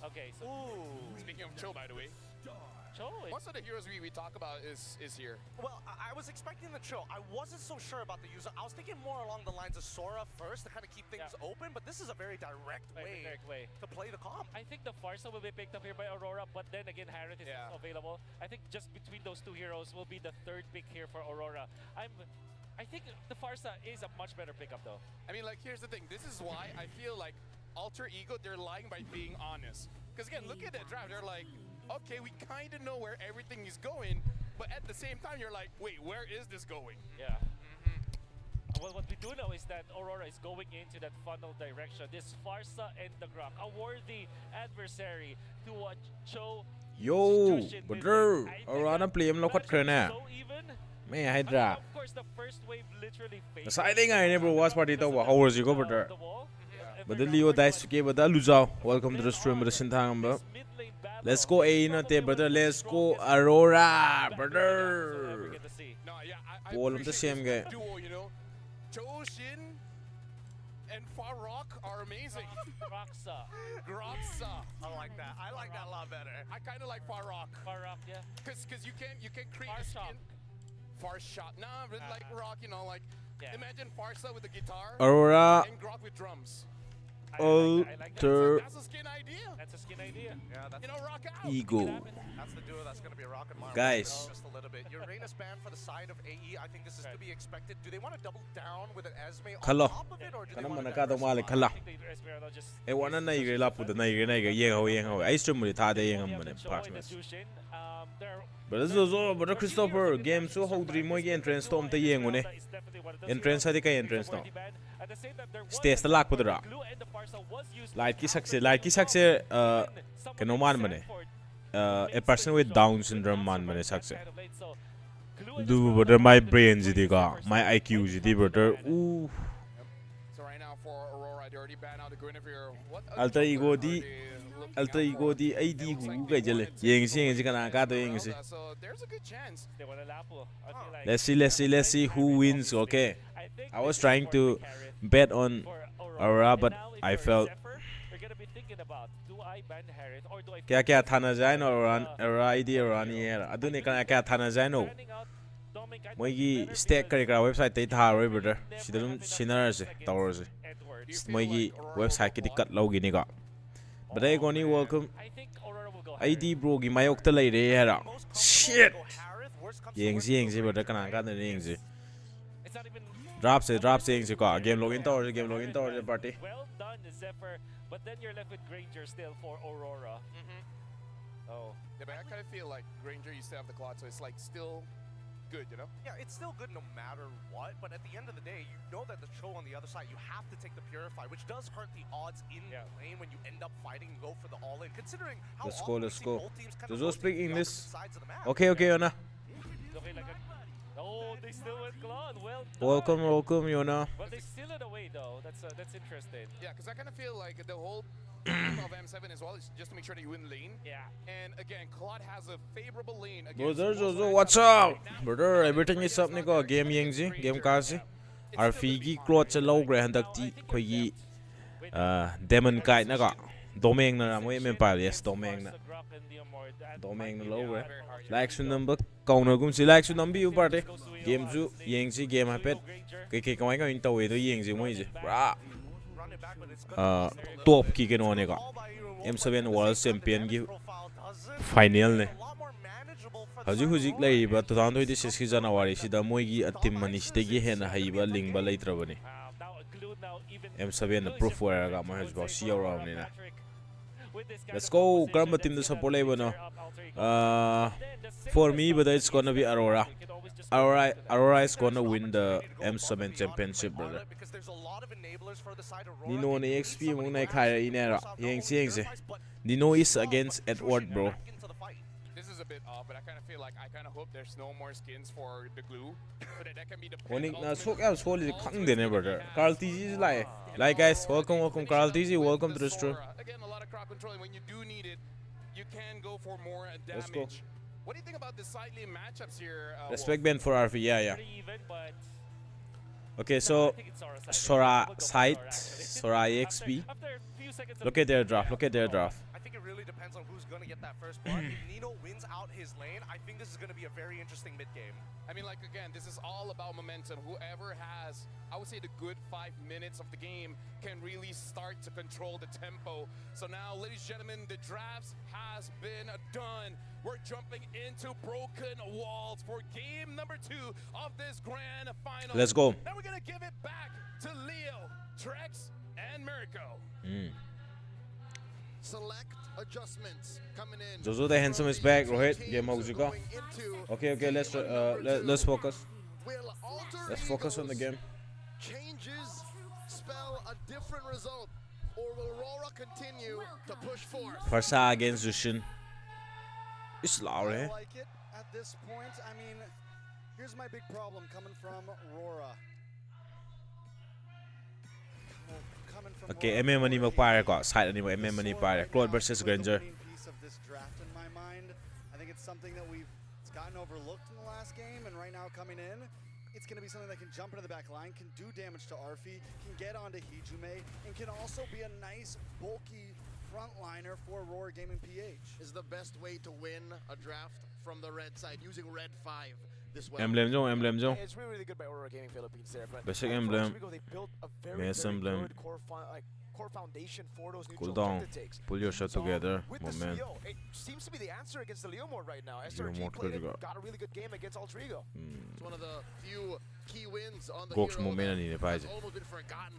Okay, so Speaking of Cho, by the way, most of the heroes we talk about is here. Well, I was expecting the Cho. I wasn't so sure about the user. I was thinking more along the lines of Sora first to kind of keep things open, but this is a very direct way to play the comp. I think the Farsa will be picked up here by Aurora, but then again, Harith is also available. I think just between those two heroes will be the third pick here for Aurora. I think the Farsa is a much better pickup though. I mean, like, here's the thing. This is why I feel like Alter Ego, they're lying by being honest. Because again, look at that draft. They're like, okay, we kind of know where everything is going, but at the same time, you're like, wait, where is this going? Yeah. Well, what we do know is that Aurora is going into that funnel direction. This Farsa and the Grok, a worthy adversary to Cho. Yo, brother, Aurora play him lokot krena. May I draft? Of course, the first wave literally failed. Sa thing I never was party to how was you go brother? But the Leo dice to give but the Luzao. Welcome to the stream with the Sintang. Let's go A not there, brother. Let's go Aurora, brother. All of the same game. Duo, you know, Cho Shin and Farrock are amazing. Groxa. I like that. I like that a lot better. I kind of like Farrock. Farrock, yeah. Because you can create a skin. Farshot. Nah, but like Rock, you know, like imagine Farsa with the guitar. Aurora. And Grok with drums. Alter That's a skin idea. That's a skin idea. Yeah, that's, you know, rock out. Ego. That's the duo that's going to be a rocket Mario. Guys. Just a little bit. Uranus ban for the side of AE. I think this is to be expected. Do they want to double down with an Esme on top of it, or do they want to Kala. I want to know you lap with the Niger, yeah, I stream with the but this is all but Christopher game so how dream my entrance storm the yang entrance I think I entrance now. Stays the lock with the rock. Like success can no man money. A person with Down syndrome man money success. Do but my brains my IQ brother. Ooh. So right now for Aurora, they already banned out the Guinevere. Alter ego di ID who get jelly. Yang sing is gonna got the So there's a good chance. Let's see who wins. Okay. I was trying to bet on Aurora, but I felt क्या थाना जाए ना Aurora ID Aurora नहीं है अदुने क्या थाना जाए no मोगी स्टेक करेगा वेबसाइट ते था रोई ब्रदर सिदुम सिनर से टावर से मोगी वेबसाइट की दिक्कत लोगी निका but I gonna welcome ID bro की मायोक तो ले रहे हैं shit यंग brother कना का नहीं यंग drop से यंग से का game login tower party. Well done, Zephyr. But then you're left with Granger still for Aurora. Oh. Yeah, but I kind of feel like Granger used to have the clock, so it's like still good, you know? Yeah, it's still good no matter what, but at the end of the day, you know that the Cho on the other side, you have to take the Purify, which does hurt the odds in the lane when you end up fighting and go for the all-in, considering how let's go. both teams kind Does of those speak English? sides of the map. Okay, Yona. Oh, they still went Claude. Well done. Welcome, Yona. But they still it away though. That's interesting. Yeah, because I kind of feel like the whole of M7 as well is just to make sure that you win lane. Yeah. And again, Claude has a favorable lane against Brother Zozo, what's up? Brother, everything is up niko. Game yengzi, game kasi. RFG Claude sa low grade handakti kogi Demon Kite naka. Domain na mo empire yes domain na low grade. Like su number counter gum si like su number you party. Game zu yengzi game hapet. Kay kamay ka into way to yengzi mo ije. Bra. Top ki ke no ne ka. M7 World Champion ki final ne. Huzik lai ba 2026 January sida moigi atim mani sitegi hena haiba lingba laitrabani. M7 na proof wire ga ma hajba si around ni na. Let's go. Karma team the support no. For me, but it's gonna be Aurora. Aurora is gonna win the M7 championship, brother. Nino on XP mo na kaya inera. Yengsi. Nino is against Edward, bro. This is a bit off, but I kind of feel like I kind of hope there's no more skins for the glue, so that can be the. Onik na sok out solid kang din brother. Carl TG is like guys, welcome Carl TG, welcome to the stream. Again, a lot of crowd control, and when you do need it, you can go for more damage. Let's go. What do you think about the side lane matchups here? Respect Ben for RV, yeah. Okay, so Sora side, Sora EXP. Look at their draft. depends on who's going to get that first blood. If Nino wins out his lane, I think this is going to be a very interesting mid-game. I mean, like, again, this is all about momentum. Whoever has, I would say, the good 5 minutes of the game can really start to control the tempo. So now, ladies and gentlemen, the drafts has been done. We're jumping into Broken Walls for game number 2 of this grand final. Let's go. And we're going to give it back to Leo, Trex, and Mirko. Select adjustments coming in. Jojo the handsome is back, Rohit. Game Hojiga. Okay, let's focus. Let's focus on the game. Changes spell a different result, or will Aurora continue to push forth? Farsa against Zushin. It's loud, eh? I like it at this point. I mean, here's my big problem coming from Aurora. Okay, MM money magpare ko. Side ani mo MM money pare. Claude versus Granger. Piece of this draft in my mind. I think it's something that it's gotten overlooked in the last game, and right now coming in, it's going to be something that can jump into the back line, can do damage to Arfi, can get onto Hijume, and can also be a nice bulky frontliner for Aurora Gaming PH. Is the best way to win a draft from the red side using red 5 this way. Emblem jo. It's really, really good by Aurora Gaming Philippines there, but Basic emblem. they built a very good core foundation for those Cool neutral down. objective takes. Pull your shot together. With the Moment. Suyo, it seems to be the answer against the Leo mode right now. Leo SRG mode played it, critical. got a really good game against Alter Ego. It's one of the few key wins on the Goks hero moment that ni has paise. almost been forgotten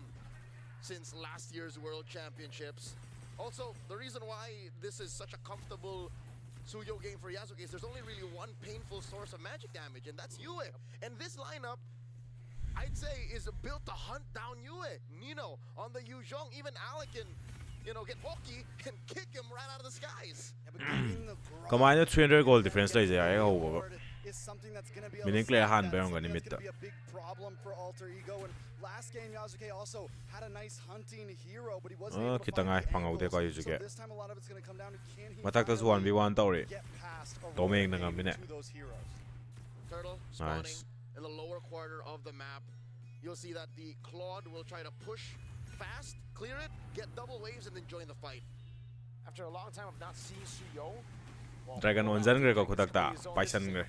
since last year's World Championships. Also, the reason why this is such a comfortable Suyo game for Yasuke is there's only really one painful source of magic damage, and that's Yue. And this lineup, I'd say, is built to hunt down Yue. Nino on the Yuzhong, even Alec can, get hockey and kick him right out of the skies. Come on, 300 goal difference la jaya ho. Is something that's going to be Meaning clear hand bear on a limit. big problem for Alter Ego. And last game, Yasuke also had a nice hunting hero, but he wasn't able to Kita find ngai the pangau de angles. ko So Yusuke. this time, a lot of it's going to come down to can he Matak tas finally 1v1 tawri. get past Aurora Doming na Gaming ngam bine. to those heroes. Turtle spawning Nice. in the lower quarter of the map. You'll see that the Claude will try to push fast, clear it, get double waves, and then join the fight. After a long time of not seeing Suyo, Dragon on zan gre ko khudak ta. Paisan gre.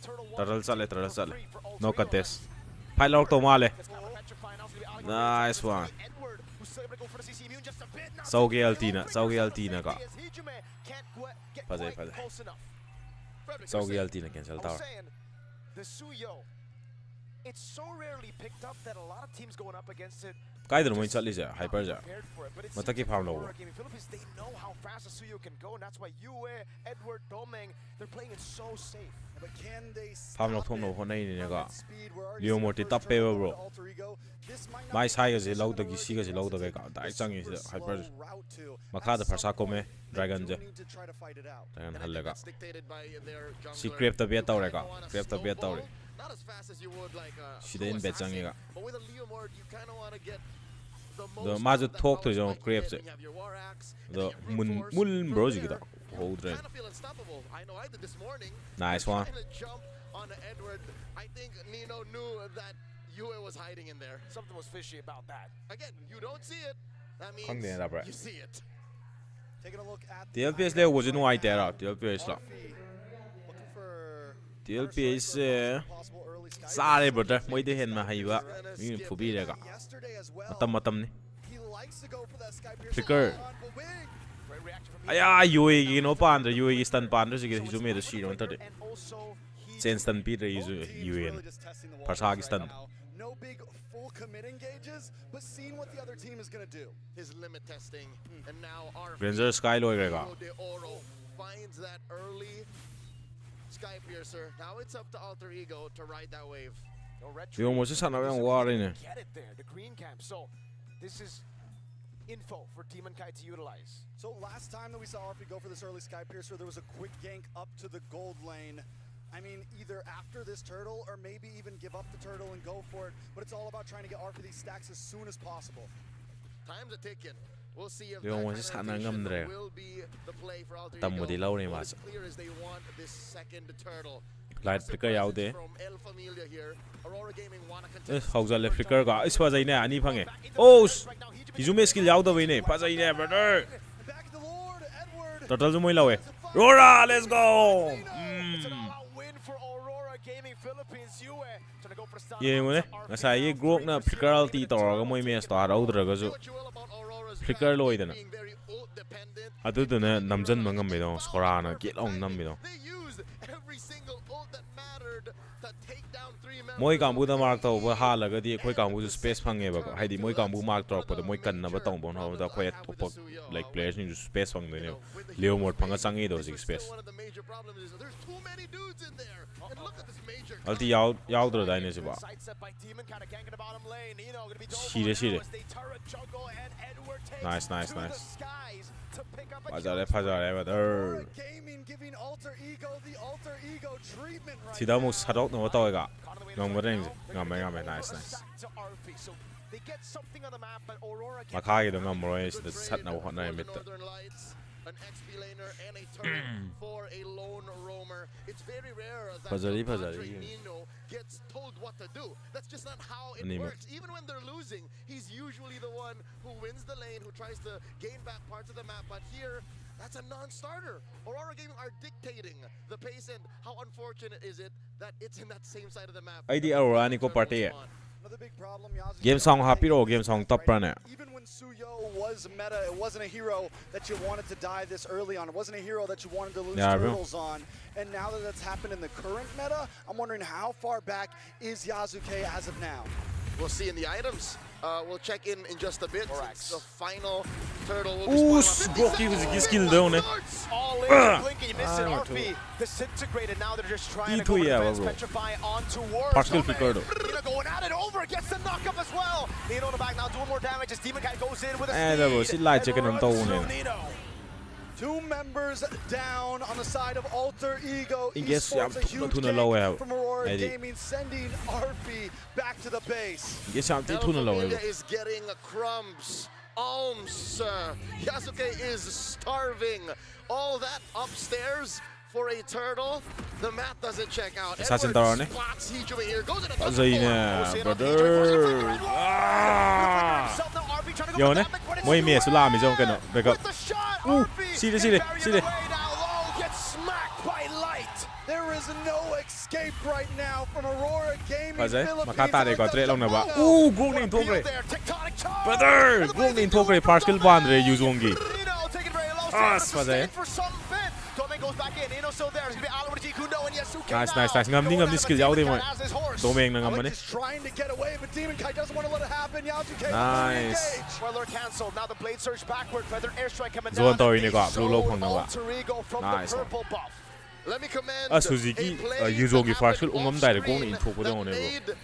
Turtle chale. No contest. Fight lock to male. Nice one. Sauge Altina ka. Phajai. Sauge Altina cancel tower. The Suyo, it's so rarely picked up that a lot of teams going up against it Kaider mo chali ja hyper ja. prepared for it, but it Mataki seems farm like low. Aurora Gaming Philippines, they know how fast the Suyo can go, and that's why Yue, Edward, Domeng, they're playing it so safe. But can they Farm lock thom no honai ni from ga. that speed? We're already Leo seeing Morty the tap first paper, turnover bro. to Alter Ego. This might not My be sai ga the je lau best da gi si ga je lau da ga dai chang is super hyper. slow route to. Makha da At some farsa ko me point, they dragon do je. need to try to fight it out. Dragon And I halle think ga. that's dictated by their Si jungler. creep ta be You taw re kinda ka. wanna Creep ta be taw re. snowball, not as fast as you would like Si de in bet assassin, jangi ga. but with a Leo Mord, you kind of want to get the The most majo out of that talk to power jo spike you creep get. se. You have your war axe, and The then you have brute force. mun bro From ji there, da. Hold you right. kind of feel unstoppable. I know I did this morning. Nice one. Trying to jump on Edward. I think Nino knew that Yue was hiding in there. Something was fishy about that. Again, you don't see it. That means Khang de da bra. you see it. Taking a look at TLPS le wo jin wai ta ra. TLPS la. Looking for TLPS possible early sky sa re brother. Moi de hen ma hai ba. Mi phubi re ga. yesterday as well. Matam ni. He likes to go for that sky Flicker. Great reaction from Aya Yue gi no pan de Yue gi stun pan de gi hizu me de shi ron ta de. and also he Chen stun pi de hizu Yue. Farsa gi stun. No big full commit engages, but seeing what the other team is going to do. His limit testing, and now our Granger Sky loi re ga. de Oro finds that early Sky Piercer. Now it's up to Alter Ego to ride that wave. no red Yo mo se sana yang war ne. get it there, the green camp. So this is info for Demon Kai to utilize. So last time that we saw Arfi go for this early Sky Piercer, there was a quick gank up to the gold lane. I mean, either after this turtle or maybe even give up the turtle and go for it. But it's all about trying to get Arfi these stacks as soon as possible. Time's a ticking. We'll see if Yo that mo kind se of sana rotation ngam dre. will be the play for Alter Tam mo Ego. di lau ni What ma is sa. clear is they want this second turtle. Light flicker yaw de. From El Familia here. Aurora Gaming wanna contest. Hau ja le flicker ga. Is fa jai ne ani phange. Oh! Hizu me skill yaw da we ne. Pa jai ne brother. And back to the Lord, Edward. Total zo moi lawe. Aurora, let's go. It's an all-out win for Aurora Gaming Philippines. UA trying to go for stun. Ye mo ne. Ngasai ye group na flicker ti tor ga moi me star audra ga zo. Flicker loi dana. Adu dana namjan mangam me do skora na get on nam me do. Moi kambu da mark to ba hala ga di khoi kambu space phange ba ko haidi moi kambu mark to pa moi kan na ba tong bon ha da khoi top like players ni space phang de ne leo mod phanga changi do space alti yaw do dai ne se ba shire nice Pazare ba Sida mo sarok no to ga ngam ngam nice Makagi do ngam ro is the sat na ho na mit an XP laner and a turret for a lone roamer. It's very rare that Pazari Nino gets told what to do. That's just not how it works. Even when they're losing, he's usually the one who wins the lane, who tries to gain back parts of the map. But here, that's a non-starter. Aurora Gaming are dictating the pace, and how unfortunate is it that it's in that same side of the map. ID Aurora ni ko party Another big problem, Yasuke. Game song happy ro game song top runner. Even when Suyo was meta, it wasn't a hero that you wanted to die this early on. It wasn't a hero that you wanted to lose turtles on. And now that that's happened in the current meta, I'm wondering how far back is Yasuke as of now. We'll see in the items. We'll check in just a bit. The final turtle will be skill down. All in, blinking, you missed it. RP disintegrated. Now they're just trying to go defense, petrify onto war. Nino going at it over, gets the knock up as well. Nino on the back now doing more damage as Demon Cat goes in with a speed. Two members down on the side of Alter Ego. Esports, a huge game from Aurora Gaming, sending RP back to the base. Is getting crumbs, alms. Yasuke is starving. All that upstairs for a turtle. The map doesn't check out. Edward spots Hijime here. Goes in a brother. Yo ne, moi me sula mi zong keno. Back up. See the. There is no escape right now from Aurora Gaming. Makata de ko tre long na ba. Go ning thokre. Brother, go ning thokre partial bandre use wongi. Goes back in, Ino still there. It's going to be Alwadi Kundo and Yasuke. Nice. Ngam skill yaw de mo. Domeng na ngam ne. Trying to get away, but Demon Kai doesn't want to let it happen. Yasuke. Nice. Weather canceled. Now the blade surge backward. Feather airstrike coming down. Zone tori ni ko blue low phang na ba. Nice. Purple buff. Let me command Suzuki Yuzogi partial ungam dai go in thok de on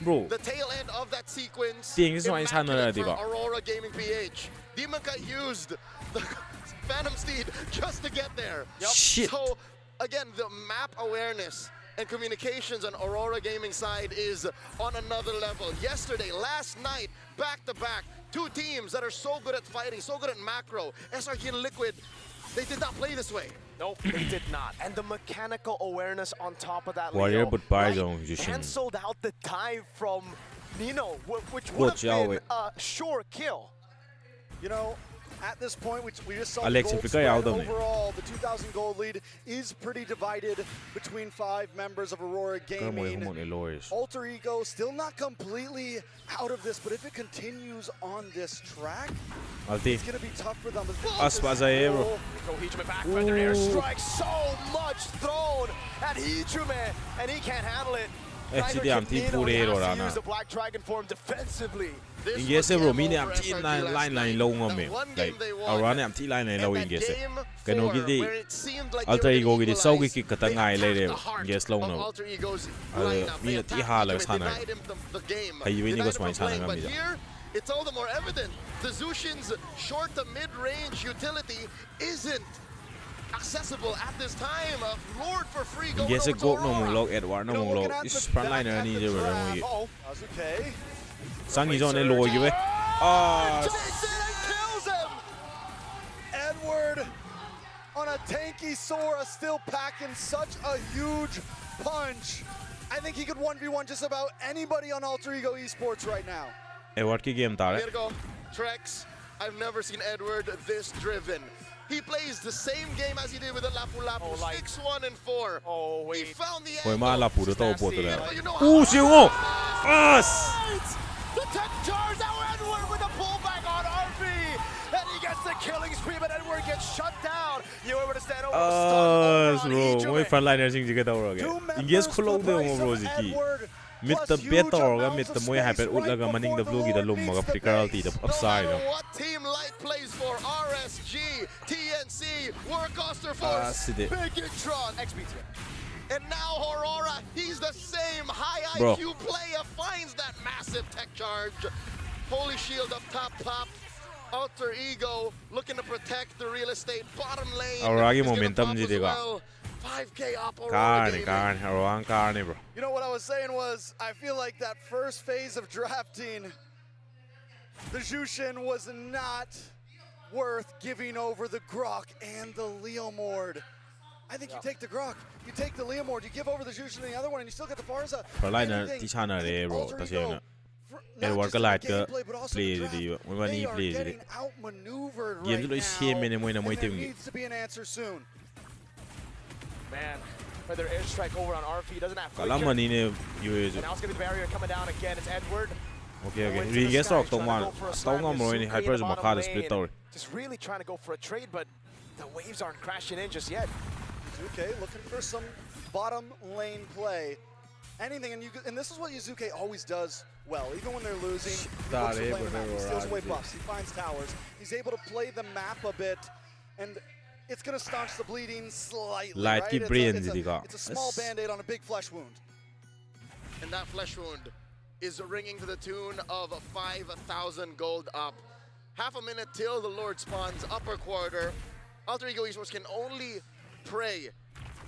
bro. The tail end of that sequence. Ting is one san na di ba. Aurora Gaming PH. Demon Kai used the Phantom Steed just to get there. Shit. So again, the map awareness and communications on Aurora Gaming side is on another level. Yesterday, last night, back to back, two teams that are so good at fighting, so good at macro. SRG and Liquid, they did not play this way. Nope, they did not. And the mechanical awareness on top of that, Warrior but by canceled out the dive from Nino, which would have been a sure kill. You know, at this point, we just saw the gold spread. Overall, the 2,000 gold lead is pretty divided between 5 members of Aurora Gaming. Alter Ego still not completely out of this, but if it continues on this track, it's going to be tough for them. Hijime back, feather airstrike, so much thrown at Hijime, and he can't handle it. Use the Black Dragon form defensively. Ingese bro, mini am ti line low ngome. Like Aurora am ti line low ingese. Kano gidi Alter Ego gidi so gi kata ngai le de ingese low no. Mini ti hala sana. Kai wi ni go smai sana ngami. It's all the more evident. The Zushin's short to mid-range utility isn't accessible at this time. Lord for free going over to Aurora. No mong log Edward no mong log. Is front liner ni de bro mo gi. Okay. Sangi's on a low you. Kills him. Edward on a tanky Sora still packing such a huge punch. I think he could 1v1 just about anybody on Alter Ego Esports right now. Edward ki game tare. Here go. Trex. I've never seen Edward this driven. He plays the same game as he did with the Lapu Lapu, 6-1 and 4. Oh, wait. He found the Foi mà Lapu đã tao bột rồi. siêu ngon. The tech charge now Edward with the pullback on RV. And he gets the killing spree, but Edward gets shut down. You were able to stand over bro, moi frontliner sing cái đâu rồi. Ingest kholo de mo bro ziki. Mid the better mid the moi hyper utlaga maning the blue gi the lum maga priority the upside. What team light plays for RSG, TNC, Warcaster Force, Bigitron, XBT. And now Aurora, he's the same high IQ player, finds that massive tech charge. Holy Shield up top popped. Alter Ego looking to protect the real estate. Bottom lane. Aurora ki momentum ji dega. 5K up Aurora. Aurora bro. You know what I was saying was, I feel like that first phase of drafting, the Jushin was not worth giving over the Grok and the Leomord. I think you take the Grok, you take the Leomord, you give over the Jushin and the other one, and you still get the Farza. Frontliner ti chana re bro, tasena. Edward ka light ka play di mo ni play di. Game lo isi mene mo na mo team gi. Needs to be an answer soon. Man, whether airstrike over on RP doesn't have Kala mani ne use. Now it's gonna be the barrier coming down again. It's Edward. Okay. Ringes rock tong man. Tong ngam mo ni hyper ma ka split tower. Just really trying to go for a trade, but the waves aren't crashing in just yet. Yuzuke looking for some bottom lane play. Anything, and this is what Yuzuke always does well. Even when they're losing, he looks to play the map. He steals away buffs. He finds towers. He's able to play the map a bit, and it's going to staunch the bleeding slightly, right? It's a small band-aid on a big flesh wound. And that flesh wound is ringing to the tune of 5,000 gold up. Half a minute till the Lord spawns upper quarter. Alter Ego Esports can only pray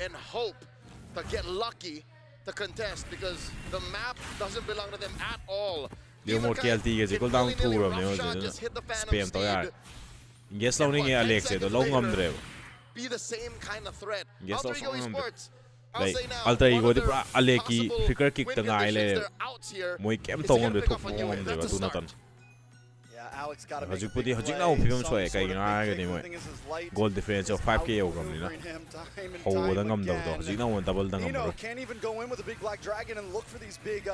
and hope to get lucky to contest because the map doesn't belong to them at all. Leomord KLT cái gì có down two rồi nếu spam tới ai. Guess lâu nên nghe Alex rồi lâu ngầm rồi. Be the same kind of threat. Guess Alter Ego Esports. Like Alter Ego thì Alex ki flicker kick tầng ai lên. Mỗi kém tông ngầm rồi thuộc ngầm rồi và tu natan. Hajik pudi hajik na upim choy kai gina ga ni moi goal difference of 5k ogam ni na ho da ngam daw do hajik na one double da ngam ro can't even go in with a big black dragon and look for these big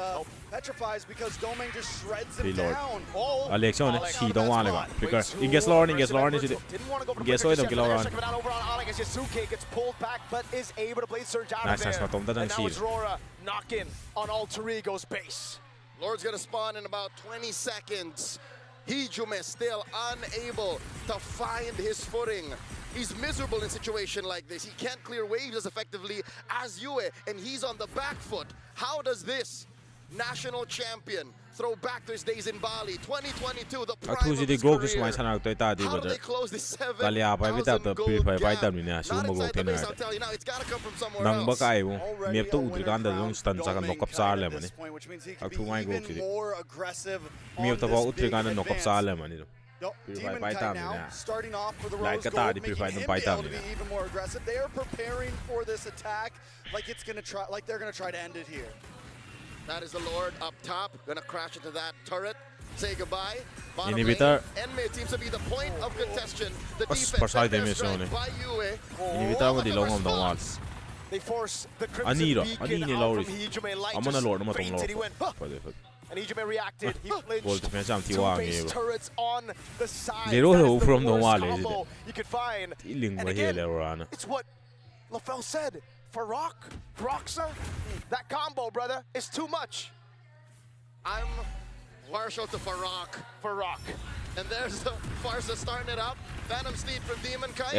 petrifies because Domain just shreds them down. Alex on si don't want to flicker inges lorn si inges oy dam ki lorn gets pulled back but is able to play surge out nice na tom da dan si AURORA knock in on Alter Ego's base. Lord's gonna spawn in about 20 seconds. Hijume still unable to find his footing. He's miserable in a situation like this. He can't clear waves as effectively as Yue, and he's on the back foot. How does this national champion throw back to his days in Bali? 2022, the prime of his career. How do they close this 7,000 gold gap? Not inside the base, I'll tell you now. It's got to come from somewhere else. Already a winner from Domain at this point, which means he could be even more aggressive on this big advance. Demon Kite now starting off for the Rose Gold, making him be able to be even more aggressive. They are preparing for this attack like they're gonna try to end it here. That is the Lord up top, gonna crash into that turret. Say goodbye. Inhibitor. Enemy seems to be the point of contention. The defense by Yue. Inhibitor mo di long om dong They force the Crimson Beacon out from Hijume Light. I'm gonna lord mo tong and Hijume reacted. He flinched. Two base turrets on the side. That is the worst combo you could find. And again, it's what LaFell said. Farok, Broxa, that combo, brother, is too much. I'm partial to Farok. And there's the Farsa starting it up. Phantom Steed from Demon Kite.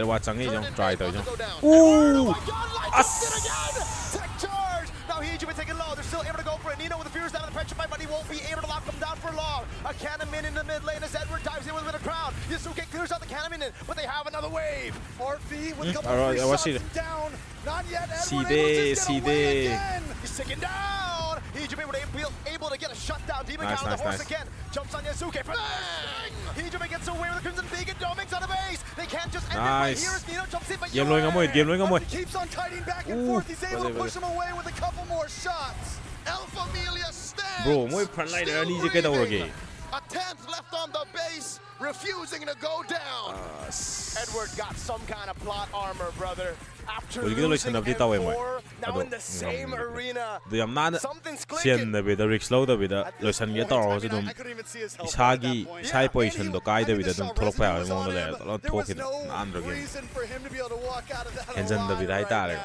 Try to go down. Oh my God, Light it again! Tech charge! Now Hijume taking low. They're still able to go for it. Nino with the fears down in the petrify, but he won't be able to lock them down for long. A Cannon in the mid lane as Edward dives in with a bit of crown. Yusuke clears out the Cannon in, but they have another wave. RP with a couple of free shots down. Not yet, Edward able to get away again. He's taken down. Hijume able to get a shutdown. Demon Kite on the horse again. Jumps on Yasuke. Hijume gets away with the Crimson Beacon. Doming's on the base. They can't just end it right here as Nino jumps in, but he keeps on kiting back and forth. He's able to push him away with a couple more shots. Alpha Amelia stands. Bro, muy frontliner ni je keda a 10th left on the base, refusing to go down. Edward got some kind of plot armor, brother. After 우리도 losing M4, now in the same arena, ꯌꯥꯝ ꯅꯥꯟꯅ something's clicking. ꯁꯦꯟꯗꯕꯤꯗ ꯔꯤꯛꯁ ꯂꯧꯗꯕꯤꯗ ꯂꯣꯏꯁꯟꯒꯦ ꯇꯧꯔꯒꯁꯨ ꯑꯗꯨꯝ ꯏꯁꯥꯒꯤ ꯄꯣꯖꯤꯁꯟꯗꯣ ꯀꯥꯏꯗꯕꯤꯗ ꯑꯗꯨꯝ ꯊꯣꯛꯂꯛꯄ ꯌꯥꯕꯒꯤ ꯃꯑꯣꯡꯗ ꯂꯩꯔꯦ ꯂꯣꯏ ꯊꯣꯛꯈꯤꯗ ꯅꯥꯟꯗ꯭ꯔꯣ ꯒꯦꯝ ꯍꯦꯟꯖꯟꯗꯕꯤꯗ ꯍꯥꯏꯇꯥꯔꯦ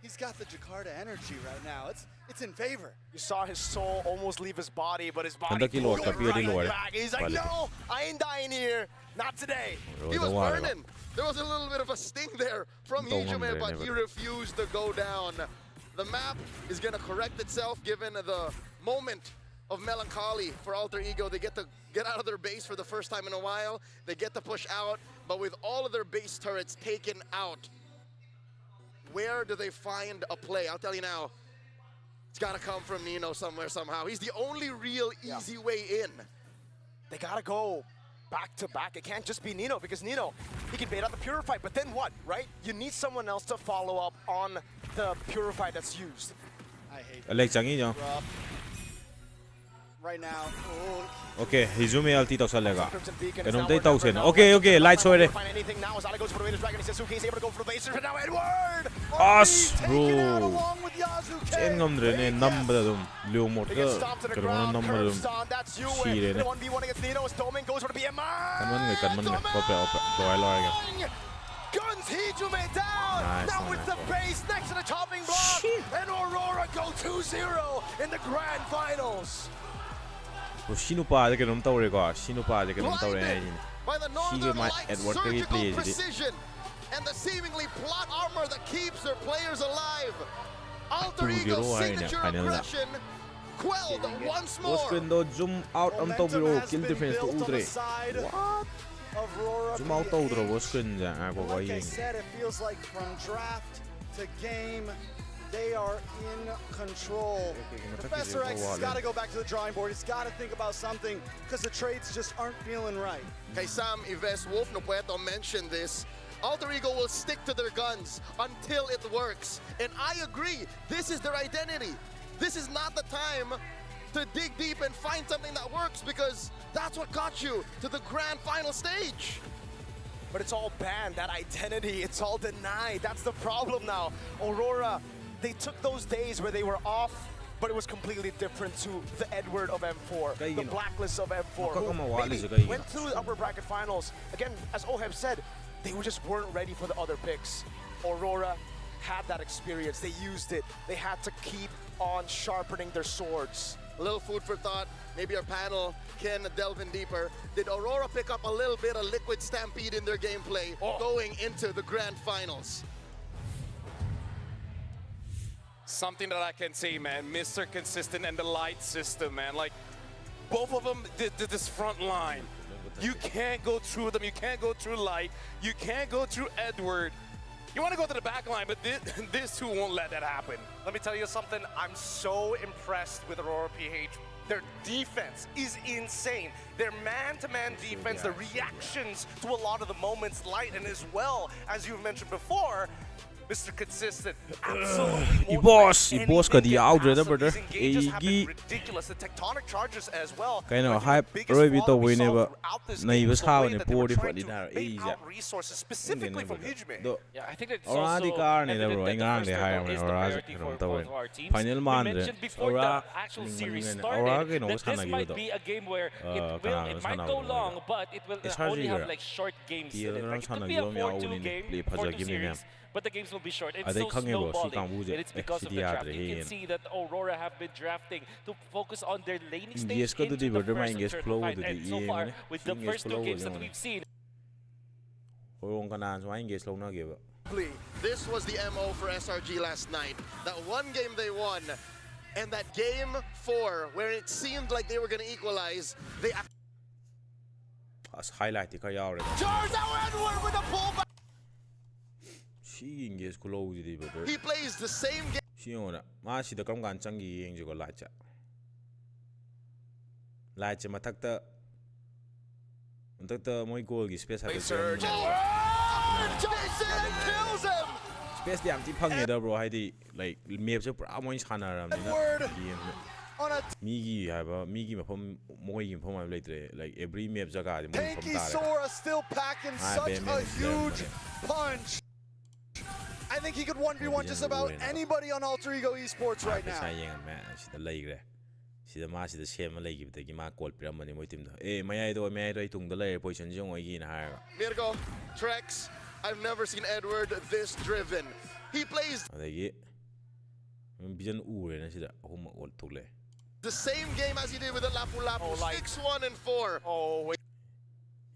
He's got the Jakarta energy right now. It's in favor. You saw his soul almost leave his body, but his body Hantaki pulled lost, right lost. back. He's like, no, I ain't dying here. Not today. He was burning. There was a little bit of a sting there from Hijume, but he refused to go down. The map is going to correct itself given the moment of melancholy for Alter Ego. They get to get out of their base for the first time in a while. They get to push out, but with all of their base turrets taken out, where do they find a play? I'll tell you now, it's got to come from Nino somewhere, somehow. He's the only real easy way in. They got to go back to back. It can't just be Nino, because Nino, he can bait out the Purify, but then what, right? You need someone else to follow up on the Purify that's used. I hate Alexandre right now. Okay, Hizume ulti tawsallega. Kanom tay tawsen. Okay, light soire. As bro. Chen ngamdre ne number dum Leo mode ka. Kanom number dum. Shire ne. Kanman ne. Ope. Loy Guns Hijume down! Now it's the base next to the chopping block! And Aurora go 2-0 in the grand finals! Sinupa ke num tawre ko. Sinupa ke num tawre ai. By the Northern Light surgical precision and the seemingly plot armor that keeps their players alive. Alter Ego's signature aggression quelled once more. Window zoom out on top of kill defense to Udre. What? Zoom out to Udre was screen like I said, it feels like from draft to game, they are in control. Professor X has got to go back to the drawing board. He's got to think about something because the trades just aren't feeling right. Kay Sam Ives Wolf no puedo mention this. Alter Ego will stick to their guns until it works. And I agree, this is their identity. This is not the time to dig deep and find something that works, because that's what got you to the grand final stage. But it's all banned, that identity, it's all denied. That's the problem now. Aurora, they took those days where they were off, but it was completely different to the Edward of M4, the blacklist of M4, who maybe went through the upper bracket finals. Again, as Oheb said, they just weren't ready for the other picks. Aurora had that experience, they used it. They had to keep on sharpening their swords. A little food for thought. Maybe our panel can delve in deeper. Did Aurora pick up a little bit of liquid stampede in their gameplay going into the grand finals? Something that I can say, man, Mr. Consistent and the light system, man. Like, both of them did this front line. You can't go through them. You can't go through light. You can't go through Edward. You want to go to the back line, but this two won't let that happen. Let me tell you something. I'm so impressed with Aurora PH. Their defense is insane. Their man-to-man defense, the reactions to a lot of the moments, light, and as well, as you've mentioned before, Mr. Consistent, absolutely boss ka di outred brother. Ridiculous. The tectonic charges as well. Kaino hype Roy to win ba. Nai ba saw ne pori pali na resources specifically from Hijume. Yeah, I think it's also evident that the Ngang first hire is the priority for both of our teams. Final We man mentioned before the actual series started that this might be a game where it might go long, but it will only have like short games in it. Like, it could be a 4-2 game, 4-2 series, but the games will be short. It's so snowballing, and it's because of the draft. You can see that Aurora have been drafting to focus on their laning stage into the first and third fight. And so far, with the first two games that we've seen, this was the MO for SRG last night. That one game they won, and that game 4, where it seemed like they were going to equalize, they highlight the Edward with a pullback. She engaged close the brother. He plays the same game. She on Mashi the Kamgan Changi Angel Lacha. Lacha Matakta Matakta Moiko space Jason kills him! Space the anti pang bro Heidi like Mapes Amoy Hana. on a Migi mafam mogi mafam like every map jaga di tanky Sora still packing such a huge punch. I think he could 1v1 just about anybody on Alter Ego Esports right now. Sida ma sida sema legi bidagi ma call piramani moi team da mayai tung da lay position jong oi gi na ha Mirko, Trex, I've never seen Edward this driven. He plays adagi bijan ure na sida hum ol tole the same game as he did with the Lapu Lapu, 6-1 and 4. Oh wait.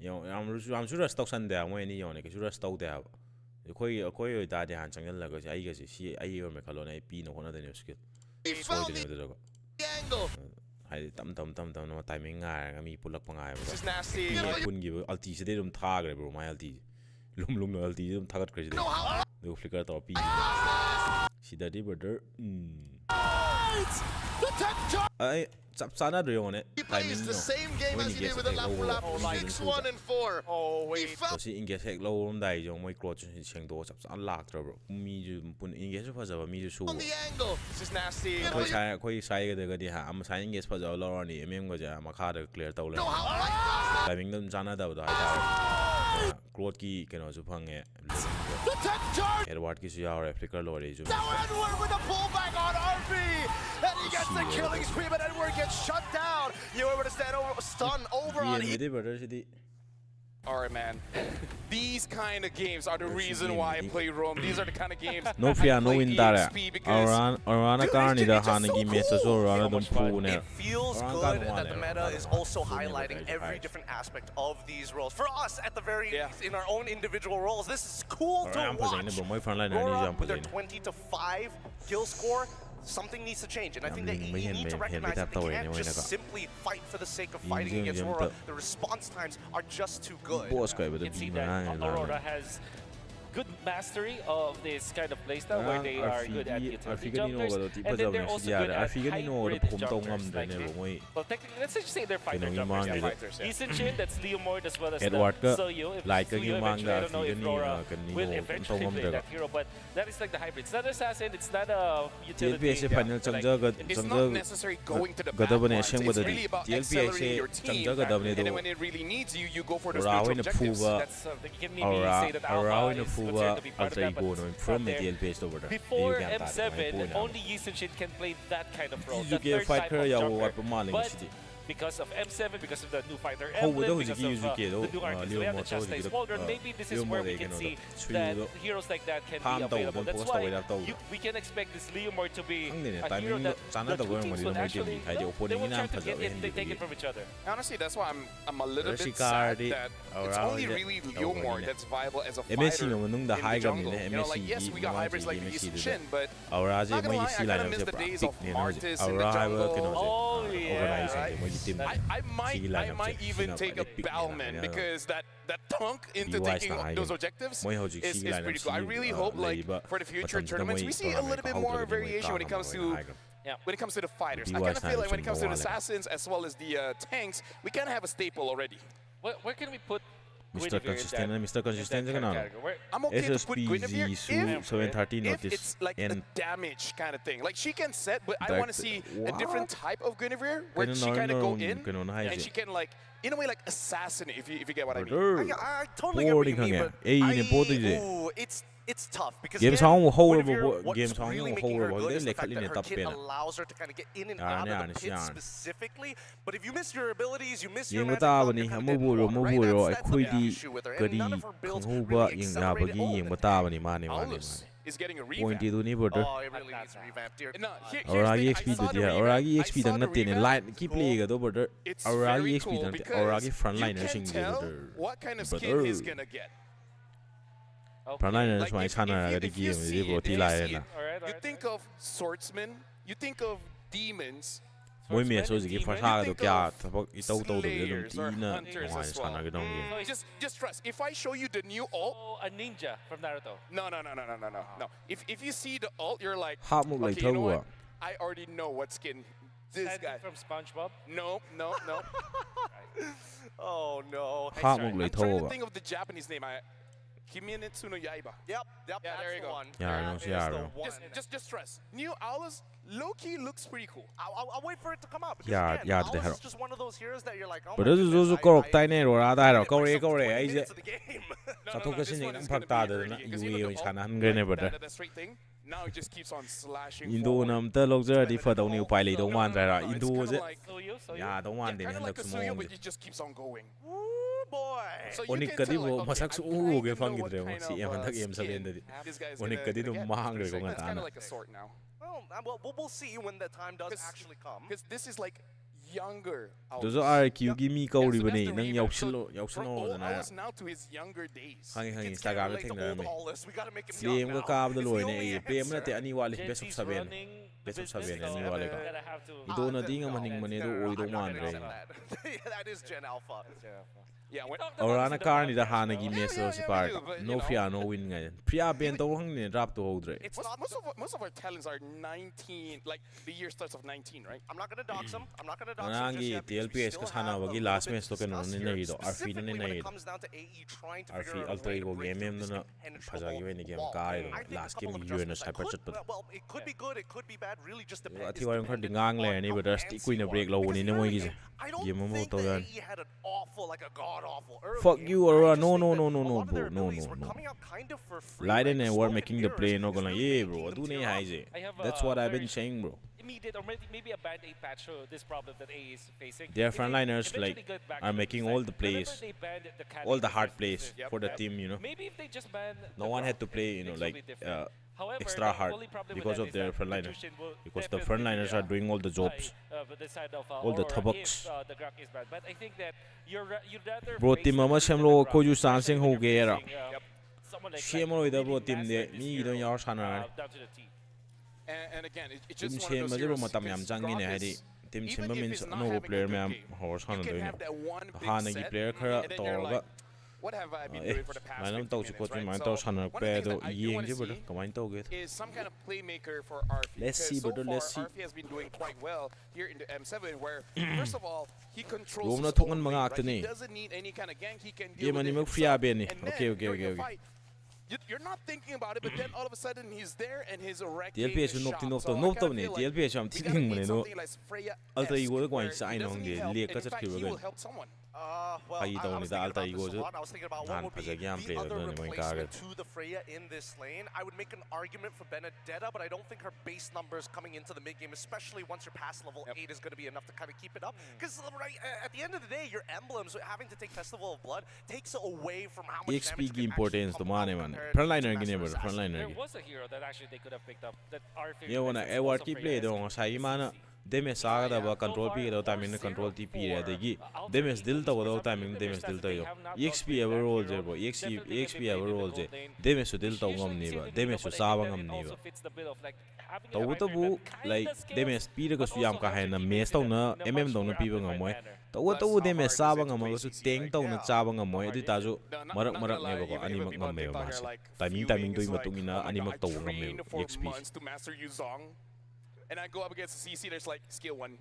Yo I'm sure stock san da moi ni yo ne ke sure stock da koi da de han changal la ga ai ga si ai yo me kalo na pi no hona da ne skill He found the angle. Hai tam no timing nga mi pulak pa nga This is nasty. kun gi alti se de dum tha gre bro my alti lum no alti dum thagat kre de flicker to pi sida di brother ai chap sana do yone timing the same game as he did with the Lapu Lapu, 6-1 and 4. Oh wait. So engage hek lo rom dai jong moi close cheng do chap san lak tro bro mi ju pun engage fa ja mi ju su On the angle. This is nasty. koi sai ga de ha am sai engage fa ja lo ni mm ga ja ma kha de clear to le timing dum jana da da ha cloth ki keno su phang e Edward ki su ya re flicker lo re ju Now Edward with a pullback on RB, and he gets the killing spree, but Edward gets shut down. You were able to stun over on E. Alright, man. These kind of games are the reason why I play Rome. These are the kind of games no fear no win dare because Aurora karni da hanagi mesa so Aurora dum pu ne It feels good that the meta is also highlighting every different aspect of these roles. For us, at the very least, in our own individual roles, this is cool to watch. Aurora with their 20-5 kill score, something needs to change, and I think that you need to recognize that they can't just simply fight for the sake of fighting against Aurora. The response times are just too good. You can see that Aurora has good mastery of this kind of playstyle where they are good at utility jumpers, and then they're also good at hybrid jumpers like well, technically, let's just say they're fighter jumpers, they're fighters. Decent Shin, that's Leomord as well as Soyo. Soyo eventually, I don't know if Aurora will eventually play that hero, but that is like the hybrid. It's not an assassin, it's not a utility. It's not necessarily going to the backline. It's really about accelerating your team, and then when it really needs you, you go for those neutral objectives. That's something you can maybe say that Alpha is considered to be part of that, but before M7, only Yisun Shin can play that kind of role, the third type of jumper. But because of M7, because of the new fighter emblem, because of the new artist, we have the Chastise Waldron. Maybe this is where we can see that heroes like that can be available. That's why we can expect this Leomord to be a hero that the two teams will actually, they will try to get it, they take it from each other. Honestly, that's why I'm a little bit sad that it's only really Leomord that's viable as a fighter in the jungle. You know, like, yes, we got hybrids like Yisun Shin, but not gonna lie, I kind of miss the days of Martis in the jungle. Oh, yeah. I might even take a Bellman because that tonk into taking those objectives is pretty cool. I really hope, like, for the future tournaments, we see a little bit more variation when it comes to the fighters. I kind of feel like when it comes to the assassins as well as the tanks, we kind of have a staple already. Where can we put Mr. Consistent I'm okay to put Guinevere if it's like a damage kind of thing. Like, she can set, but I want to see a different type of Guinevere where she kind of go in and she can, like, in a way, like, assassinate, if you get what I mean. I totally get what you mean, but it's tough because Guinevere, what's really making her good is the fact that her kit allows her to kind of get in and out of the pit specifically. But if you miss your abilities, you miss your magic, you're kind of dead right? That's the issue with her. And none of her builds really accelerated Aulus is getting a revamp. Oh, it really needs a revamp, dear. Auragi XP do Auragi XP dang natin ni line keep play ga do brother Auragi XP dang Auragi frontliner sing what kind of skin he's gonna get. Frontliner is China ga di game di bro ti lai na. You think of swordsmen, you think of demons. Moi me so gi fa sa do kya thapok I to do de dum ti na moi China ga dong game. Just trust. If I show you the new ult, a ninja from Naruto. No. If you see the ult, you're like, okay, you know what? I already know what skin this guy from SpongeBob. No. Oh no. I'm trying to think of the Japanese name. Kimetsu no Yaiba. Yep. Yeah, there you go. Yeah, Just trust. New Aulus low-key looks pretty cool. I'll wait for it to come out. Yeah, again, they Alice is just one of those heroes that you're like, oh But my this is goodness, also correct time Aurora da correct I minutes of the game. Satu this kasi one ng is gonna be pagtada early, na because you UE know yung the sanahan ult, grenade ba the straight thing, now it just keeps on slashing Indo forward. nam ta logzer di fa daw ni upay lay daw man ra It's Indo kinda was it like- ya daw man din kinda like handak a Suyo, sumo but it just keeps on going. Ooh, boy. So you Onik can kadi tell, like, bo okay, masak I su kinda ge know fang what gidre mo kind si of, em handak em skin sabihin dadi this guy's Onik gonna kadi do get. mahang re ko It's ngata kind na of like a sword now. Well, we'll see when the time does actually come. Because this is like younger. Dozo RQ gi mi ka uri bane nang yausilo From na Oz now to his younger days. hangi hangi Kids can't Instagram relate to thing na old me Hollis. We gotta make him Play young mo now. ka abdo It's loy the na only e play mo na answer. te ani wali best of saben best of saben ani wali ka Ido na di nga maning mane do oy do I'm not man gonna re accept that. Yeah, that is Gen Alpha. Yeah, when, Aurora na car ni da hana gi mes yeah, si we part do, but, you no know. fia no win nga Priya ben to hang ni drop to hodre It's most, not. most of our talents are 19, like the year starts of 19, right? I'm not gonna dox him. I'm not gonna dox him just Nangi yet because we TLPS still ka sana have a wagi little last bit match to to ken no discuss ni here, nei do RF ni specifically when nei it comes down to AE trying to RF figure out a alter way ego to break game through em this na impenetrable phajagi we ni game wall. ka I think a last couple game of year na adjustments that cyber chat could- but well, it could be good, it could be bad, really just depends. ati wa khar dingang le ni but just kui na break lo ni ne moi gi I don't game mo think to the gan AE had an awful, like a god awful early Fuck game. you, I Aurora. just No, think no, that no, a no, no, lot of their bro. No, abilities no, were no. coming out kind of for free. Light Like, and were Smoke making and the Mirrors play is no gonna really yeah making bro them do tear ne up. haije I have that's what I've very been saying bro immediate or maybe a band-aid patch to this problem that AE is facing. Their If they frontliners eventually like get back are to making design, all the remember plays they banned the cannon all the hard resistance, plays for the team you know Maybe if they just ban no the one had rock, to play you know things will like be different. However, extra the hard only problem with because that of is their that frontliner Nutrition will because the definitely frontliners be, are doing all the jobs the side of, all the Aurora tabaks. if, the Grak is banned. But I think that you'd rather Bro, face team the ama Grak than semlo the Grak, ko ju especially sansing when ho you're ge era. facing, someone like Shame on the bro really team de master mi this do hero, yaw sana down to the T. And again, it's team just one chen of ma those zero heroes, matam yam because jangi ne Grok haidi is- team even chen ma if means he's not no having a player good ma game, horse you hana can do have no that one big hana gi set, player khara and then you're to like, what have I been doing for the past 50 manam to minutes, ko right? man So, to sana one of the pe things do that I do yeng wanna ji bro see kamain to get is some kind of playmaker for RF. Let's see, so brother, far, let's see. RF has been doing quite well here in the M7, where first of all, he controls Gom na his thungan own mga lane, acto right? He ni. doesn't need any kind of gank. He can Game deal with ani it mag free abi ni. himself. And Okay, then okay, during okay, the okay. fight, you're not thinking about it, but then all of a sudden he's there and his wreck TLPS is no shot. no So I no kinda to ni feel like TLPS am you tin gotta mo need ne no something like Freya-esque, alter ego ko where sa he ai no doesn't de need help, le and ka in sa fact, ki he ba will help someone. Well, Pagi daw I ni was da thinking alta about ego this a jo. lot. I was thinking about Nan what would be phajagi am the player other do ni mo replacement kaagad. to the Freya in this lane. I would make an argument for Benedetta, but I don't think her base numbers coming into the mid game, especially once you're past level 8, is going to be enough to kind of keep it up. Because right at the end of the day, your emblems having to take Festival of Blood takes away from how much EXP damage gi can importance actually to pump out mane man compared frontliner to gi ne Master bro Assassin. frontliner There gi was a hero that actually they could have picked up that our favorite ye wona is e war also ki Freya play do esque. sai mana deme saga da ba control pi do timing control TP re de gi deme still to do timing deme still to yo EXP ever roll je bro EXP ever roll je deme su dil to ngam ni ba deme su sa ba ngam ni ba to bu like deme speed ko su yam ka haina mes to na do na pi ba ngam moi to deme sa ba ngam ko su teng to na cha ba ngam moi di ta ju marak ne ba ko ani mak ngam me ba mas timing to imatung ina ani mak to ngam me EXP to master Yuzong, and I go up against the CC. There's like skill 1.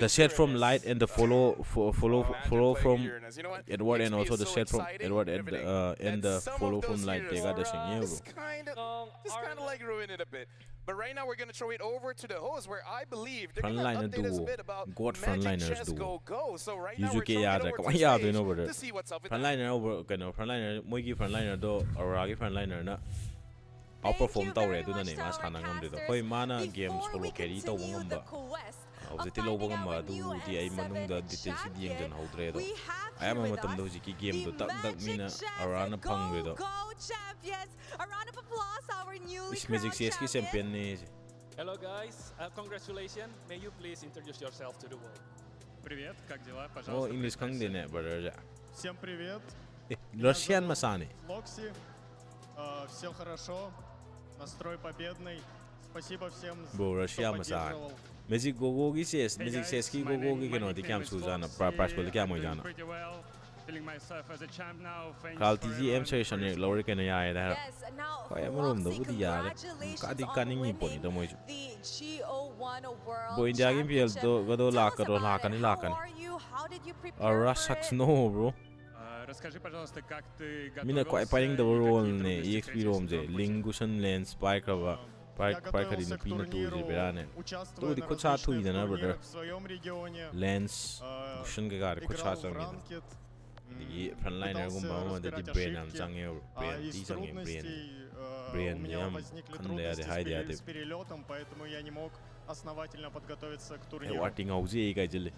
the set from light and the follow from You know what? Edward and XP also is the so set from exciting Edward and and everything. and the some follow of from those light they heroes got the thing yeah just bro kind of like ruin it a bit. But right now we're gonna throw it over to the host, where I believe they're gonna Frontliner update us a duo. bit about God Magic frontliners Chess duo. Go. So right now we're Yuzuki throwing it yadra over kaman to the yado stage no brother to see what's up with that. frontliner over kano frontliner moi gi frontliner do Aurora gi frontliner na outperform tawre du na ne mas kana ngam de hoi mana games solo carry to ngam ba objective lo ngam ba du di ai manung da details di yang jan hodre do ai ma matam do ki game do tak mina Aurora na pang do is magic CS ki champion ne Hello guys, congratulations. May you please introduce yourself to the world. Привет, как дела? oh Пожалуйста. English kang de ne brother Всем привет. Russian masane Локси. Все хорошо. Настрой победный. Спасибо всем, bro Russia кто masane поддерживал. magic gogo gi CS Hey magic guys, CS ki my gogo name- gi my kano di nickname kam is su jana Foxy. price bol kya mo I'm doing jana pretty well. Feeling myself as a champ now. Thanks Kal for TG M everyone session for ne your lower ke na ya da Yes, now Kaya mo rom do budi ya ka di kaning ni po ni do mo the GO1 World Bo India game PL do go do la ka do la ka ni la ka ni How are you? How did you prepare Aurora for sucks it? no bro Расскажи, пожалуйста, как ты mina ko готовился pairing the и какие role ne трудности EXP rom je встретил в пути? linguation lens spike ba Прайкари на пина туизе беране. Туди куча туидана brother. Lens motion ke gar kуча changena. Di frontliner gumba ma de brain am change brain di change brain yam khanle ade haide ade. Основательно подготовиться к турниру. Watting auzi ga jile.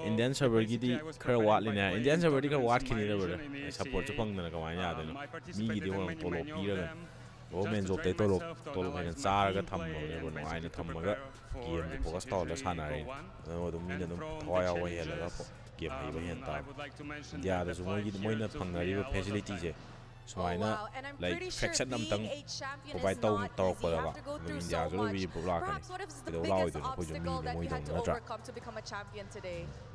Indian server gi di khar wat lina. Indian server di khar wat khini la brother. Support chapang na ka wanya ade no. Mi gi di won tolo pi ra. O men job te tolo men char ga tham mo ne no ai na tham ga game di focus ta la sana re. No do mi na no thoya wa hela ga game ai ba hen ta. India da so mo gi mo na phang ga ri facility je. So I know, like fraction nam tang provide tao ko da ba. India zo bi bula kan. It allow it to put your media mo idong na tra.